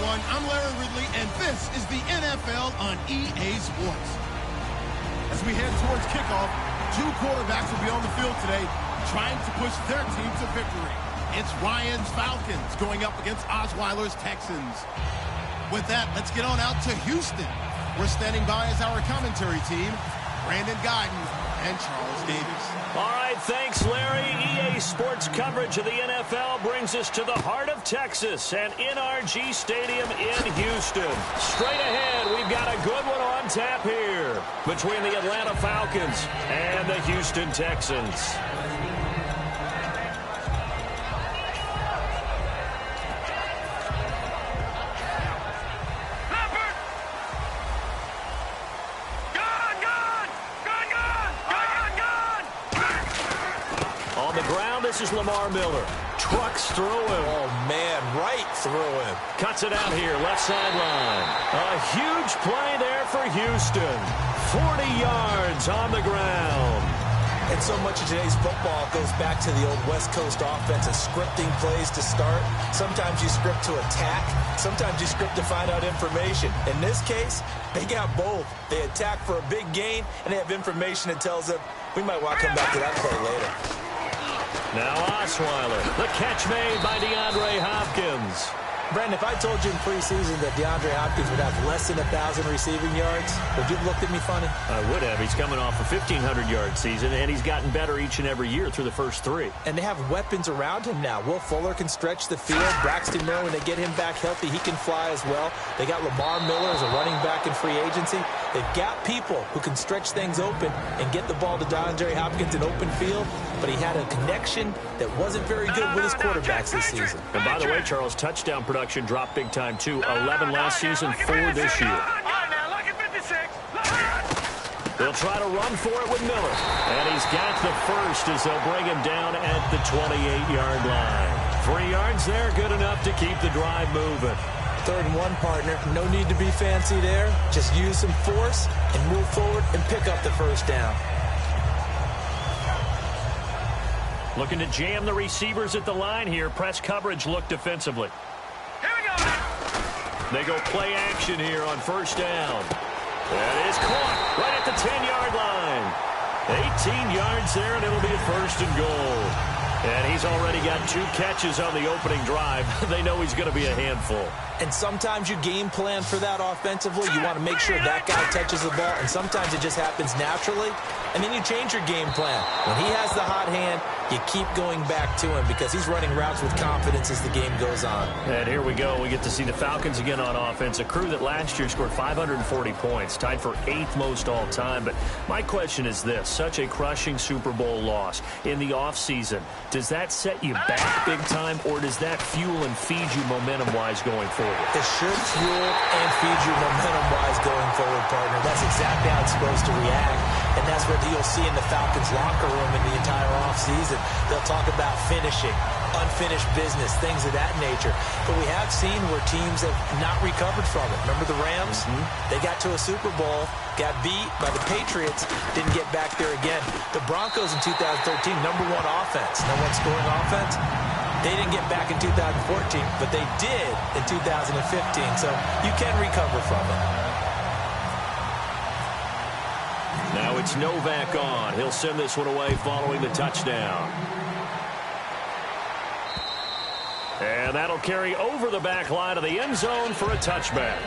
everyone. I'm Larry Ridley, and this is the NFL on EA Sports. As we head towards kickoff, two quarterbacks will be on the field today trying to push their team to victory. It's Ryan's Falcons going up against Osweiler's Texans. With that, let's get on out to Houston. We're standing by as our commentary team, Brandon Guyton and Charles Davis.
All right, thanks, Larry. EA Sports coverage of the NFL brings us to the heart of Texas and NRG Stadium in Houston. Straight ahead, we've got a good one on tap here between the Atlanta Falcons and the Houston Texans. This is Lamar Miller. Trucks through him.
Oh, man, right through him.
Cuts it out here, left sideline. A huge play there for Houston. 40 yards on the ground.
And so much of today's football goes back to the old West Coast offense and scripting plays to start. Sometimes you script to attack. Sometimes you script to find out information. In this case, they got both. They attack for a big gain, and they have information that tells them, we might want to come back to that play later.
Now Osweiler, the catch made by DeAndre Hopkins.
Brandon, if I told you in preseason that DeAndre Hopkins would have less than 1,000 receiving yards, would you have looked at me funny?
I would have. He's coming off a 1,500-yard season, and he's gotten better each and every year through the first three.
And they have weapons around him now. Will Fuller can stretch the field. Braxton Miller, when they get him back healthy, he can fly as well. They got Lamar Miller as a running back in free agency. They've got people who can stretch things open and get the ball to DeAndre Hopkins in open field, but he had a connection that wasn't very good with his quarterbacks this season.
And by the way, Charles, touchdown production dropped big time too. 11 last season, 4 this year. They'll try to run for it with Miller. And he's got the first as they'll bring him down at the 28-yard line. 3 yards there, good enough to keep the drive moving.
3rd and 1, partner. No need to be fancy there. Just use some force and move forward and pick up the first down.
Looking to jam the receivers at the line here. Press coverage look defensively.
Here we go.
They go play action here on first down. That is caught right at the 10-yard line. 18 yards there, and it'll be a 1st and goal. And he's already got 2 catches on the opening drive. They know he's going to be a handful.
And sometimes you game plan for that offensively. You want to make sure that guy touches the ball, and sometimes it just happens naturally. And then you change your game plan. When he has the hot hand, you keep going back to him because he's running routes with confidence as the game goes on.
And here we go. We get to see the Falcons again on offense, a crew that last year scored 540 points, tied for 8th most all time. But my question is this, such a crushing Super Bowl loss in the offseason, does that set you back big time, or does that fuel and feed you momentum-wise going forward?
It should fuel and feed you momentum-wise going forward, partner. That's exactly how it's supposed to react, and that's what you'll see in the Falcons locker room in the entire offseason. They'll talk about finishing, unfinished business, things of that nature. But we have seen where teams have not recovered from it. Remember the Rams? They got to a Super Bowl, got beat by the Patriots, didn't get back there again. The Broncos in 2013, #1 offense, #1 scoring offense. They didn't get back in 2014, but they did in 2015. So you can recover from it.
Now it's Novak on. He'll send this one away following the touchdown. And that'll carry over the back line of the end zone for a touchback.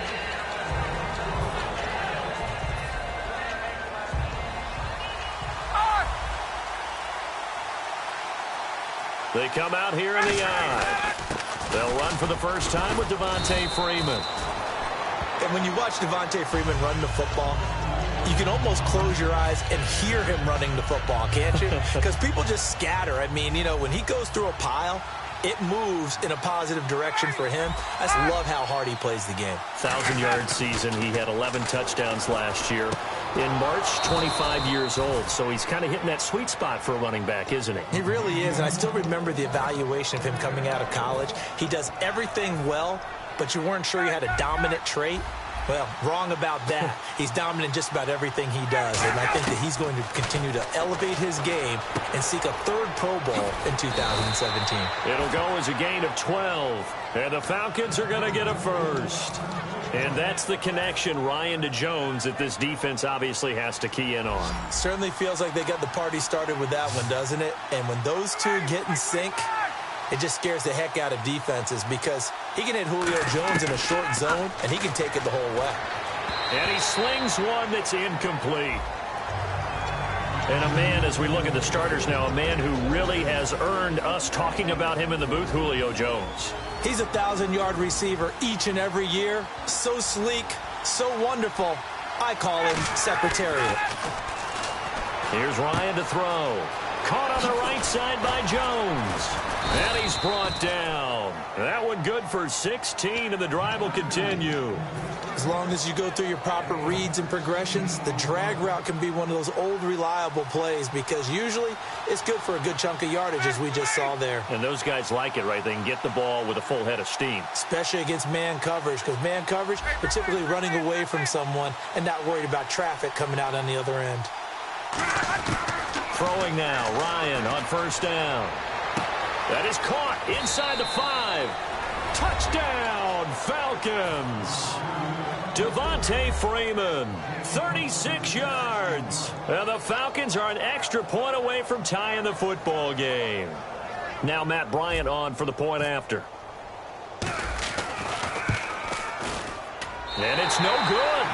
They come out here in the eye. They'll run for the first time with Devontae Freeman.
And when you watch Devontae Freeman run the football, you can almost close your eyes and hear him running the football, can't you? Because people just scatter. I mean, you know, when he goes through a pile, it moves in a positive direction for him. I just love how hard he plays the game.
1,000-yard season. He had 11 touchdowns last year. In March, 25 years old. So he's kind of hitting that sweet spot for a running back, isn't he?
He really is, and I still remember the evaluation of him coming out of college. He does everything well, but you weren't sure he had a dominant trait. Well, wrong about that. He's dominant in just about everything he does, and I think that he's going to continue to elevate his game and seek a third Pro Bowl in 2017.
It'll go as a gain of 12, and the Falcons are going to get a first. And that's the connection, Ryan, to Jones, that this defense obviously has to key in on.
Certainly feels like they got the party started with that one, doesn't it? And when those two get in sync, it just scares the heck out of defenses because he can hit Julio Jones in a short zone, and he can take it the whole way.
And he slings one that's incomplete. And a man, as we look at the starters now, a man who really has earned us talking about him in the booth, Julio Jones.
He's a 1,000-yard receiver each and every year. So sleek, so wonderful. I call him Secretariat.
Here's Ryan to throw. Caught on the right side by Jones. And he's brought down. That one good for 16, and the drive will continue.
As long as you go through your proper reads and progressions, the drag route can be one of those old reliable plays because usually it's good for a good chunk of yardage, as we just saw there.
And those guys like it, right? They can get the ball with a full head of steam.
Especially against man coverage, because man coverage, they're typically running away from someone and not worried about traffic coming out on the other end.
Throwing now, Ryan on first down. That is caught inside the 5. Touchdown, Falcons. Devontae Freeman, 36 yards. And the Falcons are an extra point away from tying the football game. Now Matt Bryant on for the point after. And it's no good.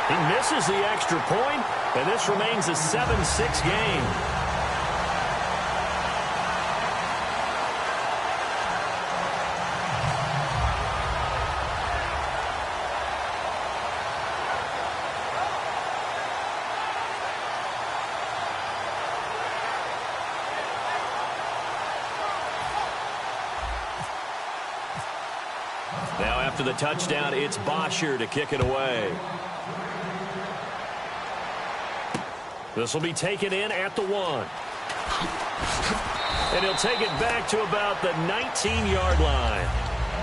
He misses the extra point, and this remains a 7-6 game. Now after the touchdown, it's Bosher to kick it away. This will be taken in at the 1. And he'll take it back to about the 19-yard line.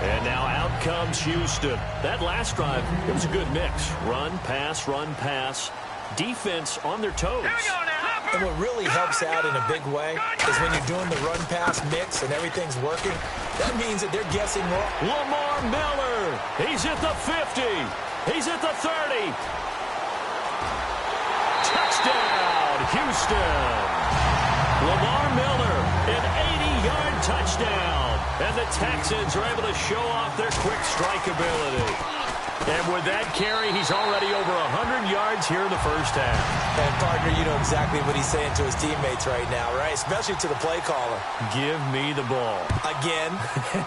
And now out comes Houston. That last drive, it was a good mix. Run, pass, defense on their toes.
And what really helps out in a big way is when you're doing the run-pass mix and everything's working, that means that they're guessing wrong.
Lamar Miller, he's at the 50. He's at the 30. Touchdown, Houston. Lamar Miller, an 80-yard touchdown. And the Texans are able to show off their quick strike ability. And with that carry, he's already over 100 yards here in the first half.
And, partner, you know exactly what he's saying to his teammates right now, right? Especially to the play caller.
Give me the ball.
Again,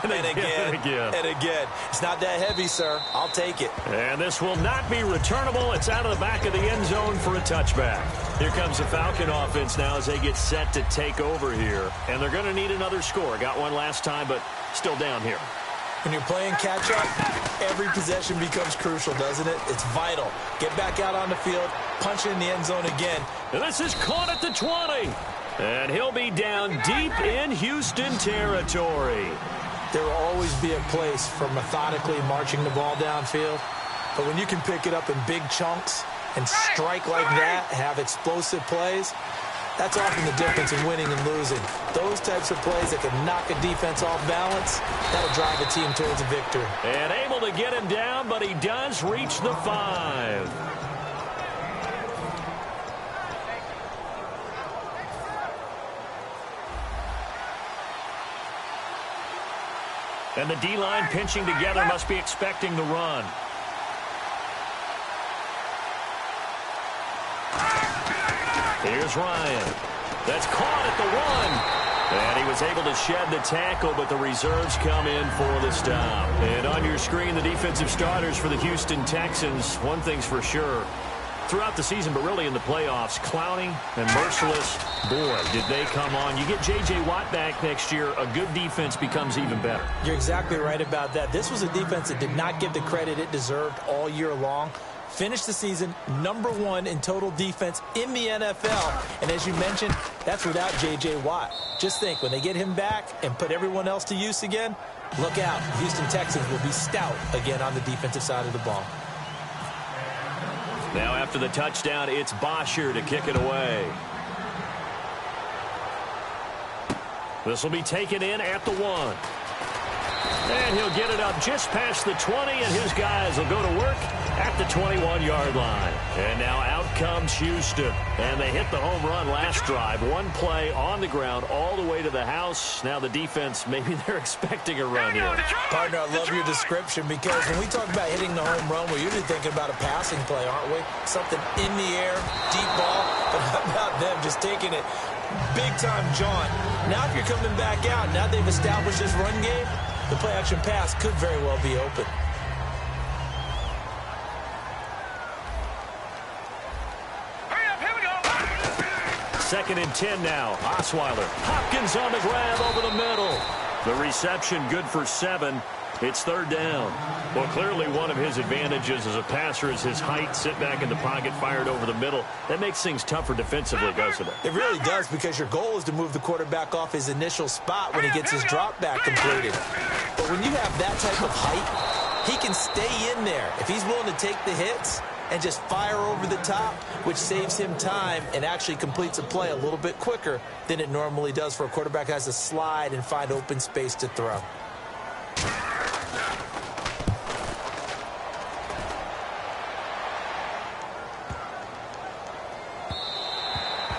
and again, and again. It's not that heavy, sir. I'll take it.
And this will not be returnable. It's out of the back of the end zone for a touchback. Here comes the Falcon offense now as they get set to take over here. And they're going to need another score. Got one last time, but still down here.
When you're playing catch-up, every possession becomes crucial, doesn't it? It's vital. Get back out on the field, punch in the end zone again.
And this is caught at the 20. And he'll be down deep in Houston territory.
There will always be a place for methodically marching the ball downfield. But when you can pick it up in big chunks and strike like that, have explosive plays, that's often the difference in winning and losing. Those types of plays that can knock a defense off balance, that'll drive a team towards a victory.
And able to get him down, but he does reach the 5. And the D-line pinching together must be expecting the run. Here's Ryan. That's caught at the 1. And he was able to shed the tackle, but the reserves come in for the stop. And on your screen, the defensive starters for the Houston Texans. One thing's for sure. Throughout the season, but really in the playoffs, Clowney and Merciless, boy, did they come on. You get J.J. Watt back next year, a good defense becomes even better.
You're exactly right about that. This was a defense that did not get the credit it deserved all year long. Finished the season #1 in total defense in the NFL. And as you mentioned, that's without J.J. Watt. Just think, when they get him back and put everyone else to use again, look out. Houston Texans will be stout again on the defensive side of the ball.
Now after the touchdown, it's Bosher to kick it away. This will be taken in at the 1. And he'll get it up just past the 20, and his guys will go to work at the 21-yard line. And now out comes Houston. And they hit the home run last drive. One play on the ground all the way to the house. Now the defense, maybe they're expecting a run here.
Partner, I love your description, because when we talk about hitting the home run, we're usually thinking about a passing play, aren't we? Something in the air, deep ball. But how about them just taking it big-time jaunt? Now if you're coming back out, now they've established this run game, the play-action pass could very well be open.
Hurry up, here we go.
2nd and 10 now. Osweiler. Hopkins on the grab over the middle. The reception good for 7. It's 3rd down. Well, clearly one of his advantages as a passer is his height. Sit back in the pocket, fired over the middle. That makes things tougher defensively, doesn't it?
It really does, because your goal is to move the quarterback off his initial spot when he gets his drop back completed. But when you have that type of height, he can stay in there. If he's willing to take the hits and just fire over the top, which saves him time and actually completes a play a little bit quicker than it normally does for a quarterback who has to slide and find open space to throw.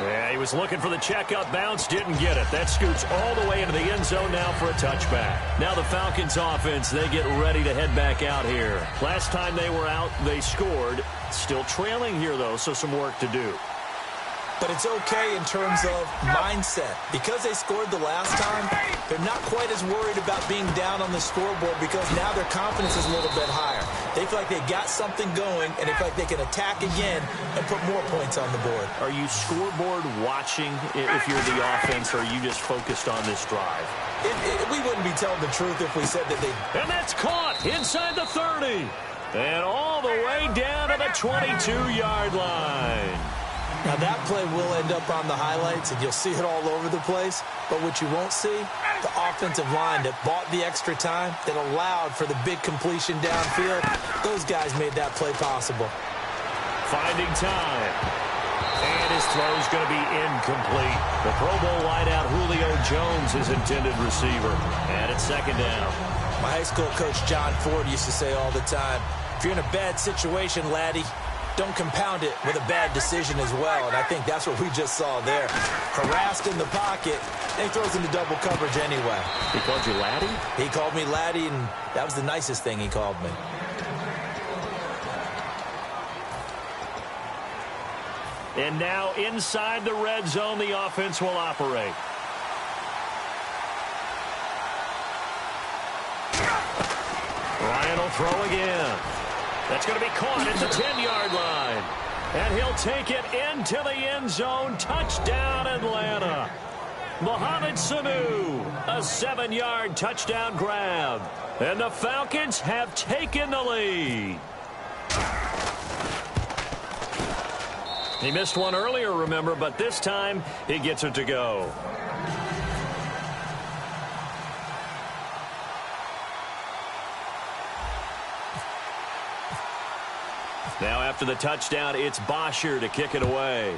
Yeah, he was looking for the checkup bounce, didn't get it. That scoots all the way into the end zone now for a touchback. Now the Falcons offense, they get ready to head back out here. Last time they were out, they scored. Still trailing here, though, so some work to do.
But it's okay in terms of mindset. Because they scored the last time, they're not quite as worried about being down on the scoreboard, because now their confidence is a little bit higher. They feel like they got something going, and they feel like they can attack again and put more points on the board.
Are you scoreboard watching if you're the offense, or are you just focused on this drive?
We wouldn't be telling the truth if we said that they...
And that's caught inside the 30. And all the way down to the 22-yard line.
Now, that play will end up on the highlights, and you'll see it all over the place. But what you won't see, the offensive line that bought the extra time, that allowed for the big completion downfield, those guys made that play possible.
Finding time. And his throw's going to be incomplete. The Pro Bowl wideout Julio Jones, his intended receiver. And it's 2nd down.
My high school coach, John Ford, used to say all the time, if you're in a bad situation, laddie, don't compound it with a bad decision as well. And I think that's what we just saw there. Harassed in the pocket, and he throws into double coverage anyway.
He called you laddie?
He called me laddie, and that was the nicest thing he called me.
And now inside the red zone, the offense will operate. Ryan will throw again. That's going to be caught at the 10-yard line. And he'll take it into the end zone. Touchdown, Atlanta. Mohamed Sanu, a 7-yard touchdown grab. And the Falcons have taken the lead. He missed one earlier, remember, but this time he gets it to go. Now after the touchdown, it's Bosher to kick it away.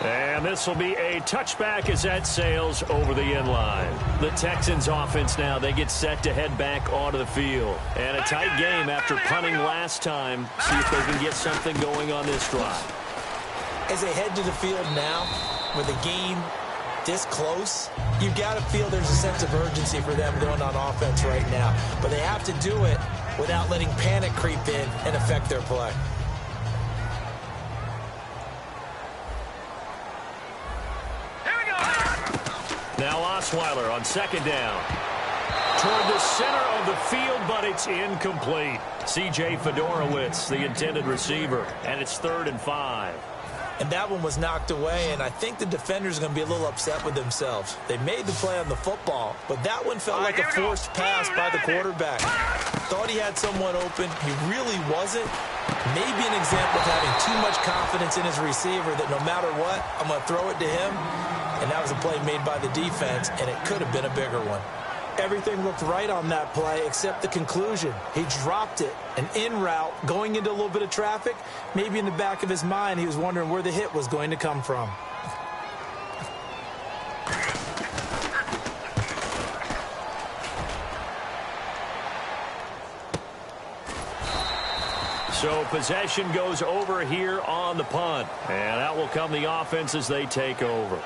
And this will be a touchback as that sails over the end line. The Texans offense now, they get set to head back onto the field. And a tight game after punting last time. See if they can get something going on this drive.
As they head to the field now, with the game this close, you've got to feel there's a sense of urgency for them going on offense right now. But they have to do it without letting panic creep in and affect their play.
Now Osweiler on 2nd down. Toward the center of the field, but it's incomplete. C.J. Fedorowicz, the intended receiver, and it's 3rd and 5.
And that one was knocked away, and I think the defenders are going to be a little upset with themselves. They made the play on the football, but that one felt like a forced pass by the quarterback. Thought he had someone open. He really wasn't. Maybe an example of having too much confidence in his receiver that no matter what, I'm going to throw it to him. And that was a play made by the defense, and it could have been a bigger one. Everything looked right on that play except the conclusion. He dropped it, an in route, going into a little bit of traffic. Maybe in the back of his mind, he was wondering where the hit was going to come from.
So possession goes over here on the punt. And out will come the offense as they take over.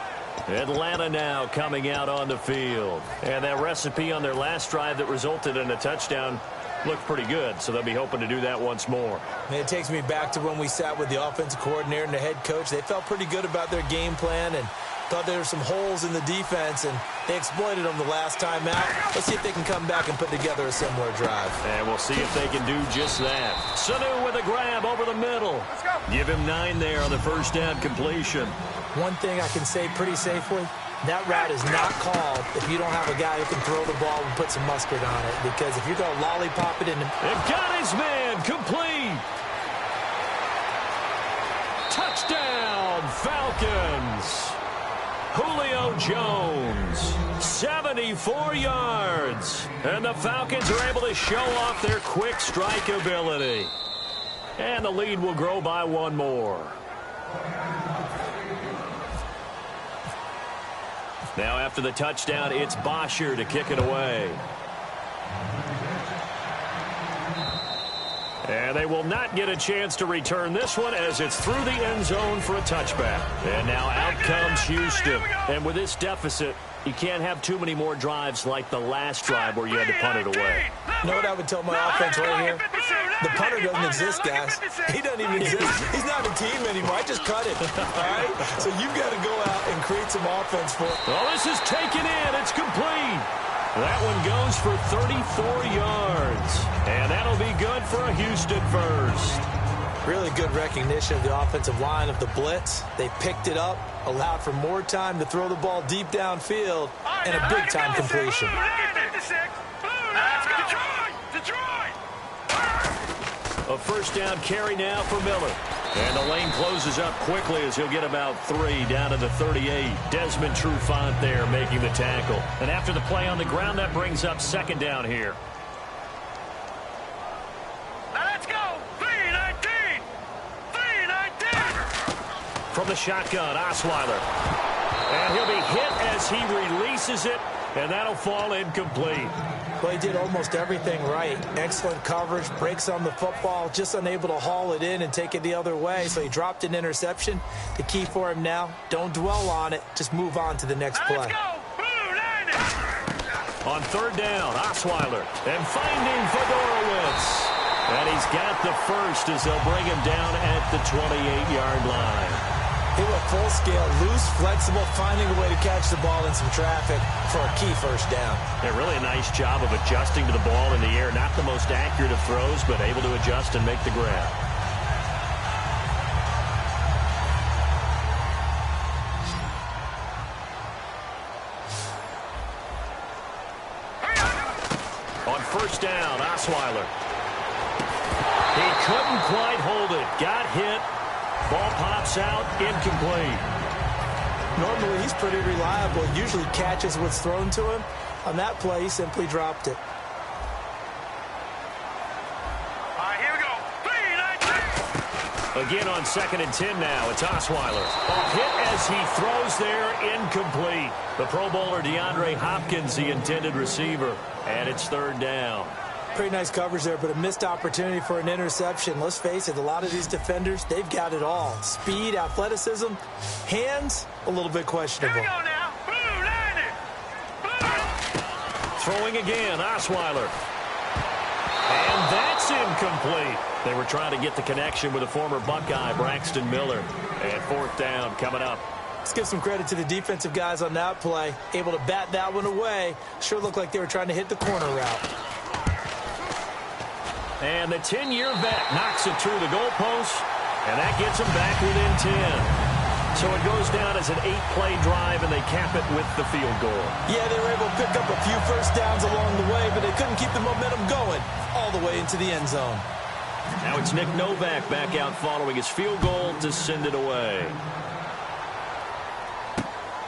Atlanta now coming out on the field. And that recipe on their last drive that resulted in a touchdown looked pretty good, so they'll be hoping to do that once more.
And it takes me back to when we sat with the offensive coordinator and the head coach. They felt pretty good about their game plan and thought there were some holes in the defense, and they exploited them the last time out. Let's see if they can come back and put together a similar drive.
And we'll see if they can do just that. Sanu with a grab over the middle.
Let's go.
Give him 9 there on the first down completion.
One thing I can say pretty safely, that route is not called if you don't have a guy who can throw the ball and put some mustard on it. Because if you're going to lollipop it in the...
It got his man complete. Touchdown, Falcons. Julio Jones, 74 yards. And the Falcons are able to show off their quick strike ability. And the lead will grow by 1 more. Now after the touchdown, it's Bosher to kick it away. And they will not get a chance to return this one as it's through the end zone for a touchback. And now out comes Houston. And with this deficit, you can't have too many more drives like the last drive where you had to punt it away.
You know what I would tell my offense right here? The punter doesn't exist, guys. He doesn't even exist. He's not a team anymore. I just cut it. All right? So you've got to go out and create some offense for it.
Well, this is taken in. It's complete. That one goes for 34 yards. And that'll be good for a Houston first.
Really good recognition of the offensive line of the blitz. They picked it up, allowed for more time to throw the ball deep downfield, and a big-time completion.
A first down carry now for Miller. And the lane closes up quickly as he'll get about 3 down to the 38. Desmond Trufant there making the tackle. And after the play on the ground, that brings up second down here.
Now let's go. 3-19. 3-19.
From the shotgun, Osweiler. And he'll be hit as he releases it, and that'll fall incomplete.
Well, he did almost everything right. Excellent coverage, breaks on the football, just unable to haul it in and take it the other way, so he dropped an interception. The key for him now, don't dwell on it, just move on to the next play.
Let's go.
On third down, Osweiler, and finding Fedorowicz. And he's got the first as they'll bring him down at the 28-yard line.
He went full scale, loose, flexible, finding a way to catch the ball in some traffic for a key first down.
Yeah, really a nice job of adjusting to the ball in the air. Not the most accurate of throws, but able to adjust and make the grab. On first down, Osweiler. He couldn't quite hold it. Got hit. Ball pops out, incomplete.
Normally, he's pretty reliable. Usually catches what's thrown to him. On that play, he simply dropped it.
All right, here we go. 3-19.
Again on 2nd and 10 now. It's Osweiler. A hit as he throws there, incomplete. The Pro Bowler DeAndre Hopkins, the intended receiver. And it's third down.
Pretty nice coverage there, but a missed opportunity for an interception. Let's face it, a lot of these defenders, they've got it all. Speed, athleticism, hands, a little bit questionable.
Here we go now. Blue, 90.
Throwing again, Osweiler. And that's incomplete. They were trying to get the connection with a former Buckeye, Braxton Miller. And fourth down coming up.
Let's give some credit to the defensive guys on that play. Able to bat that one away. Sure looked like they were trying to hit the corner route.
And the 10-year vet knocks it through the goalpost, and that gets them back within 10. So it goes down as an 8-play drive, and they cap it with the field goal. Yeah, they were able to pick up a few first downs along the way, but they couldn't keep the momentum going all the way into the end zone. Now it's Nick Novak back out following his field goal to send it away.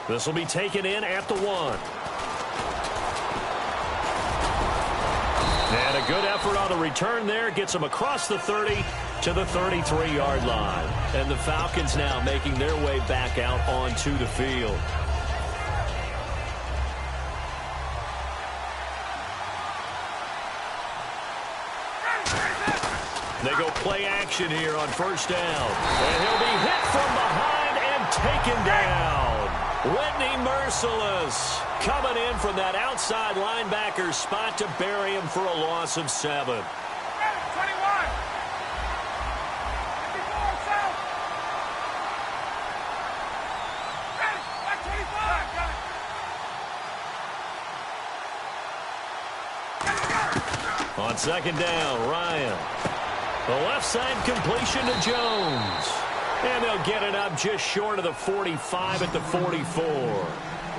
This will be taken in at the 1. A good effort on the return there. Gets them across the 30 to the 33-yard line. And the Falcons now making their way back out onto the field. They go play action here on first down. And he'll be hit from behind and taken down. Whitney Merciless coming in from that outside linebacker spot to bury him for a loss of 7.
21.
On second down, Ryan. The left side completion to Jones. And they'll get it up just short of the 45 at the 44.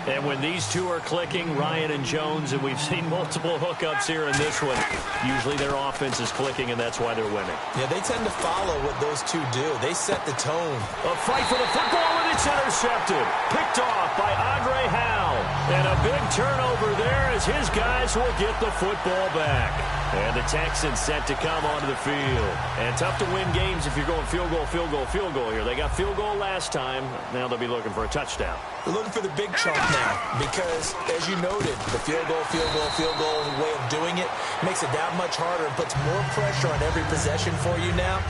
And when these two are clicking, Ryan and Jones, and we've seen multiple hookups here in this one, usually their offense is clicking, and that's why they're winning.
Yeah, they tend to follow what those two do. They set the tone.
A fight for the football, and it's intercepted. Picked off by Andre Howell. And a big turnover there as his guys will get the football back. And the Texans set to come onto the field. And tough to win games if you're going field goal, field goal, field goal here. They got field goal last time. Now they'll be looking for a touchdown.
They're looking for the big chunk now because, as you noted, the field goal way of doing it makes it that much harder and puts more pressure on every possession for you now.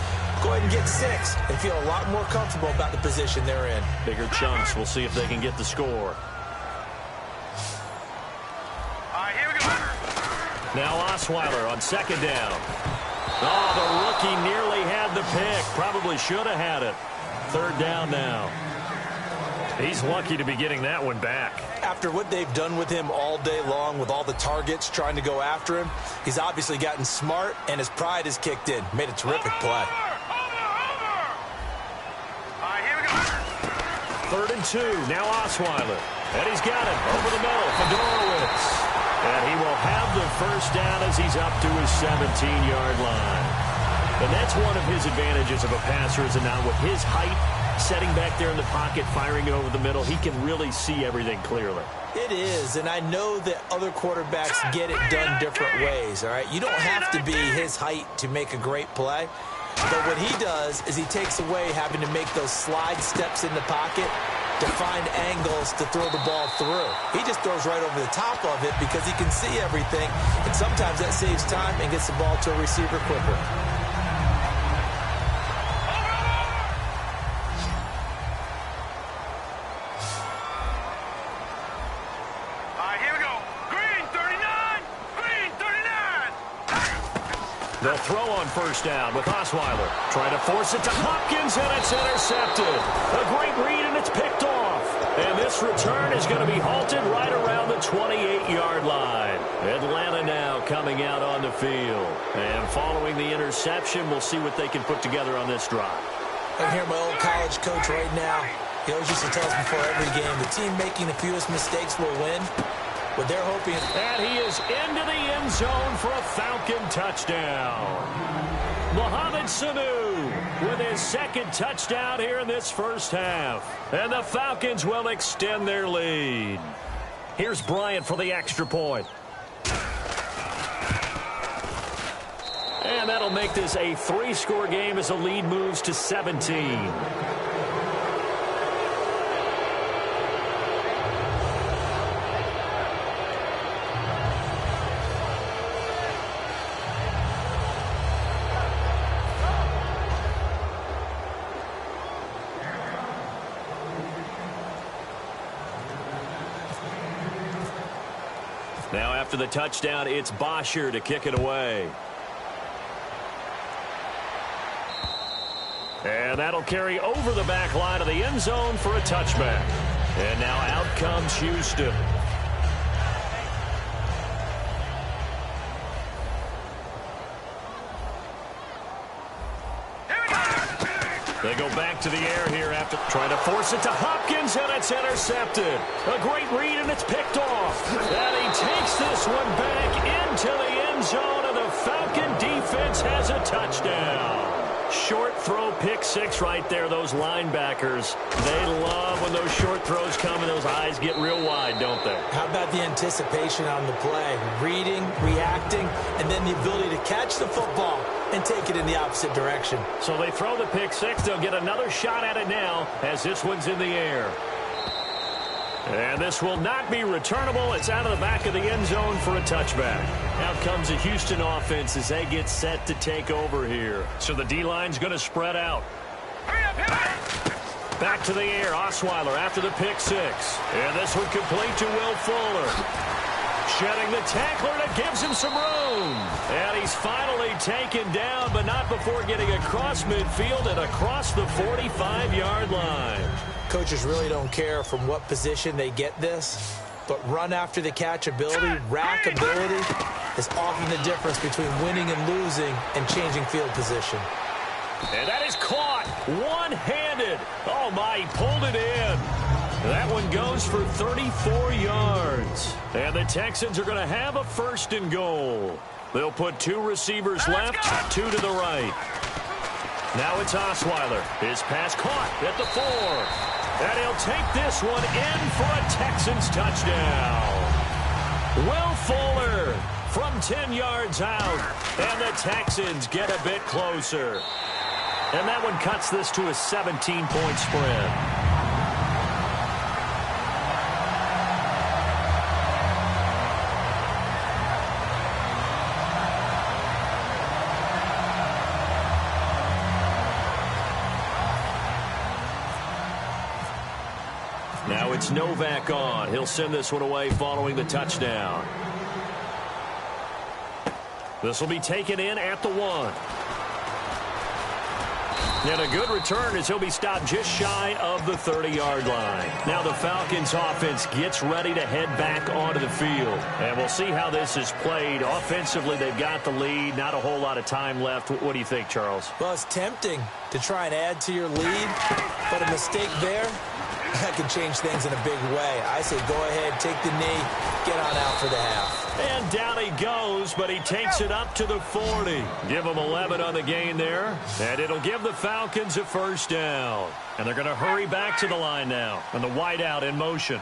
Go ahead and get 6 and feel a lot more comfortable about the position they're in.
Bigger chunks. We'll see if they can get the score. Now Osweiler on second down. Oh, the rookie nearly had the pick. Probably should have had it. Third down now. He's lucky to be getting that one back.
After what they've done with him all day long with all the targets trying to go after him, he's obviously gotten smart and his pride has kicked in. Made a terrific play.
Third and 2. Now Osweiler. And he's got it over the middle. Fedorowicz. And he will have the first down as he's up to his 17-yard line. And that's one of his advantages of a passer, is now with his height, setting back there in the pocket, firing it over the middle, he can really see everything clearly.
It is, and I know that other quarterbacks get it done different ways, all right? You don't have to be his height to make a great play. But what he does is he takes away having to make those slide steps in the pocket to find angles to throw the ball through. He just throws right over the top of it because he can see everything, and sometimes that saves time and gets the ball to a receiver quicker.
They'll throw on first down with Osweiler. Trying to force it to Hopkins, and it's intercepted. A great read, and it's picked off. And this return is going to be halted right around the 28-yard line. Atlanta now coming out on the field. And following the interception, we'll see what they can put together on this drive.
I hear my old college coach right now. He always used to tell us before every game, the team making the fewest mistakes will win. What they're hoping.
And he is into the end zone for a Falcon touchdown. Mohamed Sanu with his second touchdown here in this first half. And the Falcons will extend their lead. Here's Bryant for the extra point. And that'll make this a 3-score game as the lead moves to 17. Now after the touchdown, it's Bosher to kick it away. And that'll carry over the back line of the end zone for a touchback. And now out comes Houston. They go back to the air here after trying to force it to Hopkins, and it's intercepted. A great read, and it's picked off. And he takes this one back into the end zone, and the Falcon defense has a touchdown. Short throw pick six right there, those linebackers. They love when those short throws come and those eyes get real wide, don't they?
How about the anticipation on the play? Reading, reacting, and then the ability to catch the football and take it in the opposite direction.
So they throw the pick six. They'll get another shot at it now as this one's in the air. And this will not be returnable. It's out of the back of the end zone for a touchback. Out comes the Houston offense as they get set to take over here. So the D-line's going to spread out. Back to the air. Osweiler after the pick six. And this one complete to Will Fuller. Shedding the tackler, and it gives him some room. And he's finally taken down, but not before getting across midfield and across the 45-yard line.
Coaches really don't care from what position they get this, but run after the catch ability, rack ability is often the difference between winning and losing and changing field position.
And that is caught one-handed. Oh, my, he pulled it in. That one goes for 34 yards. And the Texans are going to have a first and goal. They'll put two receivers left, two to the right. Now it's Osweiler. His pass caught at the 4. And he'll take this one in for a Texans touchdown. Will Fuller from 10 yards out. And the Texans get a bit closer. And that one cuts this to a 17-point spread. Now it's Novak on. He'll send this one away following the touchdown. This will be taken in at the 1. And a good return as he'll be stopped just shy of the 30-yard line. Now the Falcons offense gets ready to head back onto the field. And we'll see how this is played. Offensively, they've got the lead. Not a whole lot of time left. What do you think, Charles?
Well, it's tempting to try and add to your lead, but a mistake there, that can change things in a big way. I say go ahead, take the knee, get on out for the half.
And down he goes, but he takes it up to the 40. Give him 11 on the gain there, and it'll give the Falcons a first down. And they're going to hurry back to the line now, and the wideout in motion.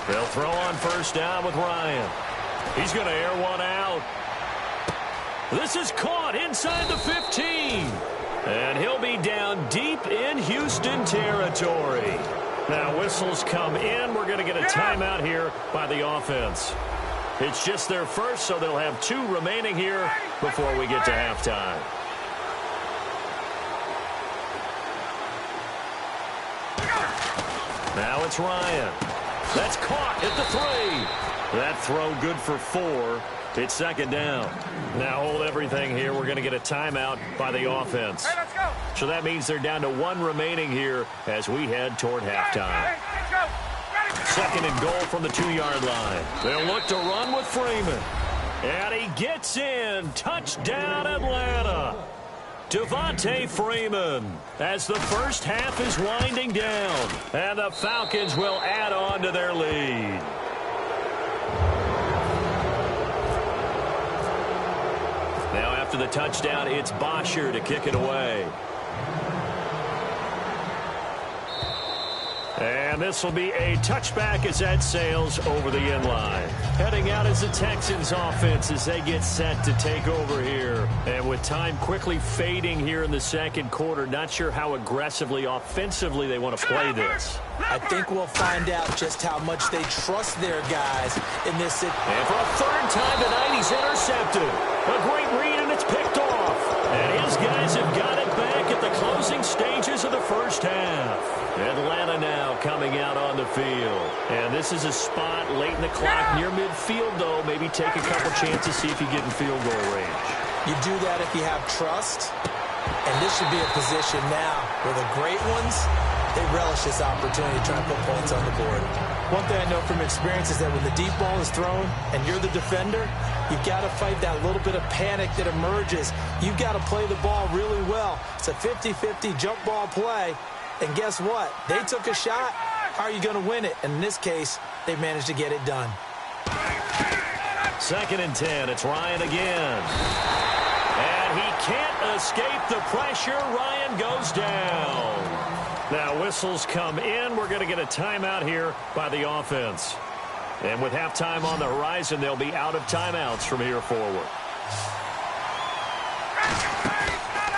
They'll throw on first down with Ryan. He's going to air one out. This is caught inside the 15. And he'll be down deep in Houston territory. Now whistles come in. We're going to get a timeout here by the offense. It's just their first, so they'll have 2 remaining here before we get to halftime. Now it's Ryan. That's caught at the 3. That throw good for 4. It's second down. Now hold everything here. We're going to get a timeout by the offense.
Hey, let's go.
So that means they're down to 1 remaining here as we head toward halftime.
Let's go.
Second and goal from the 2-yard line. They'll look to run with Freeman. And he gets in. Touchdown, Atlanta. Devontae Freeman as the first half is winding down. And the Falcons will add on to their lead. Now after the touchdown, it's Bosher to kick it away. And this will be a touchback as that sails over the end line. Heading out is the Texans offense as they get set to take over here. And with time quickly fading here in the second quarter, not sure how aggressively, offensively they want to play this.
I think we'll find out just how much they trust their guys in this.
And for a third time tonight, he's intercepted. A great read, and it's picked off. And his guys have got it back at the closing stages of the first half. Atlanta now coming out on the field. And this is a spot late in the clock near midfield, though. Maybe take a couple chances, see if you get in field goal range.
You do that if you have trust. And this should be a position now where the great ones, they relish this opportunity to try and put points on the board. One thing I know from experience is that when the deep ball is thrown and you're the defender, you've got to fight that little bit of panic that emerges. You've got to play the ball really well. It's a 50-50 jump ball play. And guess what? They took a shot. How are you going to win it? And in this case, they managed to get it done.
Second and 10. It's Ryan again. And he can't escape the pressure. Ryan goes down. Now whistles come in. We're going to get a timeout here by the offense. And with halftime on the horizon, they'll be out of timeouts from here forward.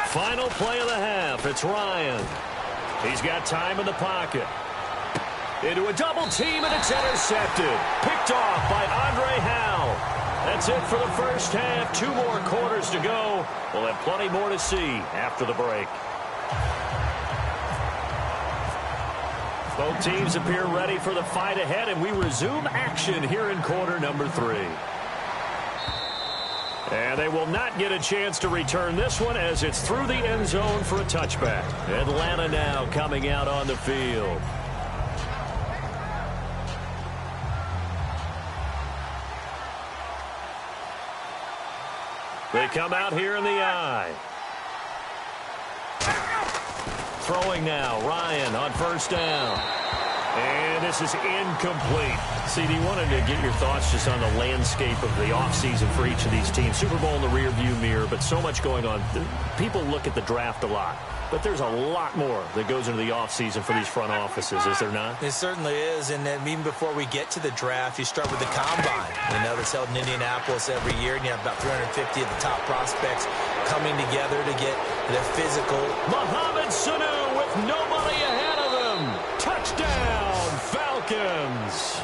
Final play of the half. It's Ryan. He's got time in the pocket. Into a double team, and it's intercepted. Picked off by Andre Howe. That's it for the first half. 2 more quarters to go. We'll have plenty more to see after the break. Both teams appear ready for the fight ahead, and we resume action here in quarter number 3. And they will not get a chance to return this one as it's through the end zone for a touchback. Atlanta now coming out on the field. They come out here in the eye. Throwing now, Ryan on first down. And this is incomplete. CD, wanted to get your thoughts just on the landscape of the offseason for each of these teams. Super Bowl in the rearview mirror, but so much going on. People look at the draft a lot, but there's a lot more that goes into the offseason for these front offices, is there not?
It certainly is, and then even before we get to the draft, you start with the combine. You know, that's held in Indianapolis every year, and you have about 350 of the top prospects coming together to get their physical.
Mohamed Sanu with nobody ahead of him. Touchdown, Falcons.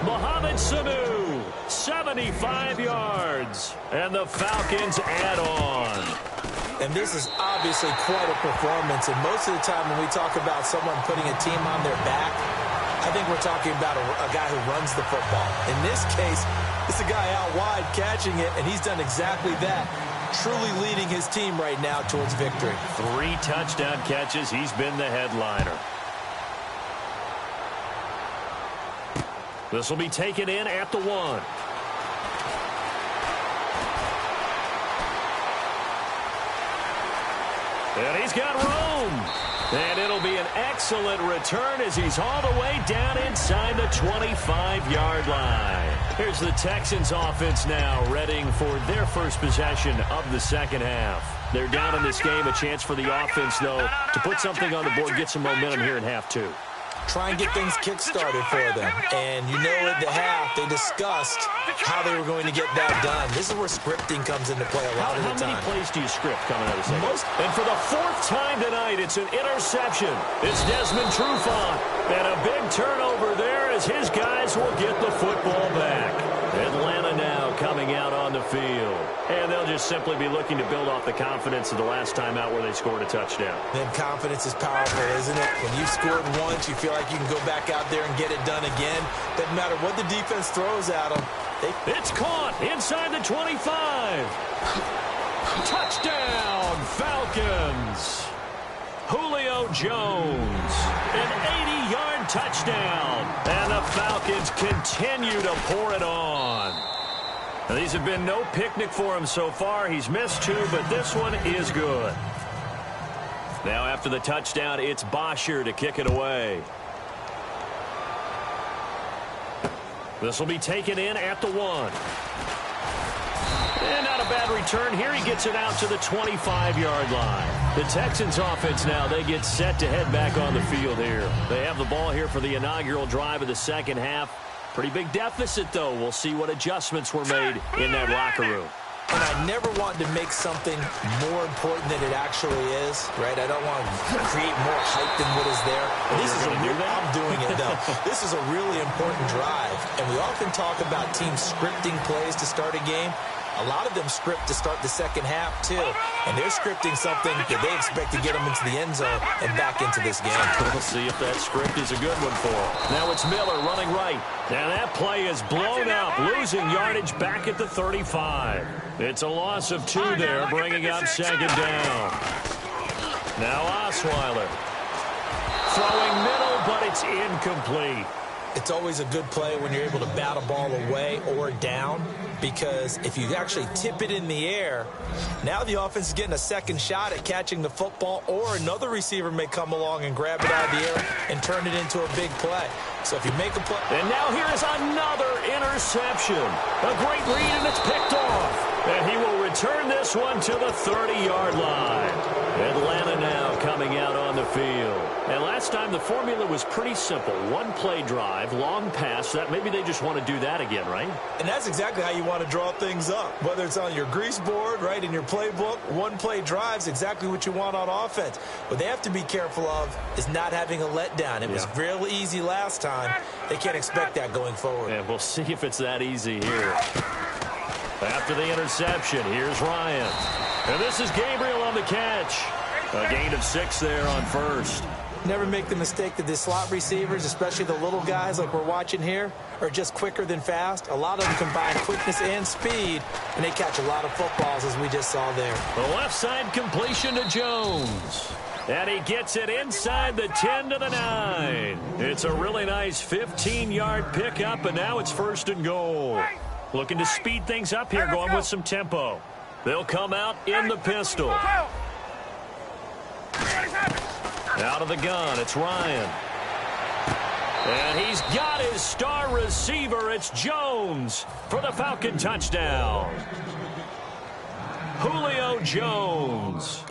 Mohamed Sanu, 75 yards, and the Falcons add on.
And this is obviously quite a performance, and most of the time when we talk about someone putting a team on their back, I think we're talking about a guy who runs the football. In this case, it's a guy out wide catching it, and he's done exactly that, truly leading his team right now towards victory.
3 touchdown catches. He's been the headliner. This will be taken in at the 1. And he's got room. And it'll be an excellent return as he's all the way down inside the 25-yard line. Here's the Texans offense now readying for their first possession of the second half. They're down in this game. A chance for the offense, though, to put something on the board, get some momentum here in half 2.
Try and get things kick-started for them. And you know at the half, they discussed how they were going to get that done. This is where scripting comes into play a lot of the time.
How many plays do you script coming out of the second? And for the 4th time tonight, it's an interception. It's Desmond Trufant. And a big turnover there as his guys will get the football back. Atlanta now coming out on the field. And they'll just simply be looking to build off the confidence of the last time out where they scored a touchdown.
Then confidence is powerful, isn't it? When you've scored once, you feel like you can go back out there and get it done again. Doesn't matter what the defense throws at them.
It's caught inside the 25. Touchdown, Falcons. Julio Jones, an 80-yard touchdown. And the Falcons continue to pour it on. Now, these have been no picnic for him so far. He's missed 2, but this one is good. Now after the touchdown, it's Bosher to kick it away. This will be taken in at the 1. And not a bad return here. He gets it out to the 25-yard line. The Texans offense now, they get set to head back on the field here. They have the ball here for the inaugural drive of the second half. Pretty big deficit, though. We'll see what adjustments were made in that locker room.
And I never want to make something more important than it actually is, right? I don't want to create more hype than what is there. This is I'm doing it, though. This is a really important drive. And we often talk about teams scripting plays to start a game. A lot of them script to start the second half, too. And they're scripting something that they expect to get them into the end zone and back into this game.
We'll see if that script is a good one for them. Now it's Miller running right. Now that play is blown up, losing yardage back at the 35. It's a loss of 2 there, bringing up second down. Now Osweiler. Throwing middle, but it's incomplete.
It's always a good play when you're able to bat a ball away or down, because if you actually tip it in the air, now the offense is getting a second shot at catching the football, or another receiver may come along and grab it out of the air and turn it into a big play. So if you make a play...
And now here is another interception. A great read, and it's picked off. And he will return this one to the 30-yard line. Atlanta now coming out on the field. And last time the formula was pretty simple. One play drive, long pass. That maybe they just want to do that again, right?
And that's exactly how you want to draw things up. Whether it's on your grease board, right, in your playbook, one play drive's exactly what you want on offense. What they have to be careful of is not having a letdown. It was real easy last time. They can't expect that going forward.
And we'll see if it's that easy here. After the interception, here's Ryan. And this is Gabriel on the catch. A gain of 6 there on first.
Never make the mistake that the slot receivers, especially the little guys like we're watching here, are just quicker than fast. A lot of them combine quickness and speed, and they catch a lot of footballs, as we just saw there.
The left side completion to Jones. And he gets it inside the 10 to the 9. It's a really nice 15-yard pickup, and now it's 1st and goal. Looking to speed things up here, going with some tempo. They'll come out in the pistol. Out of the gun, it's Ryan. And he's got his star receiver. It's Jones for the Falcon touchdown. Julio Jones.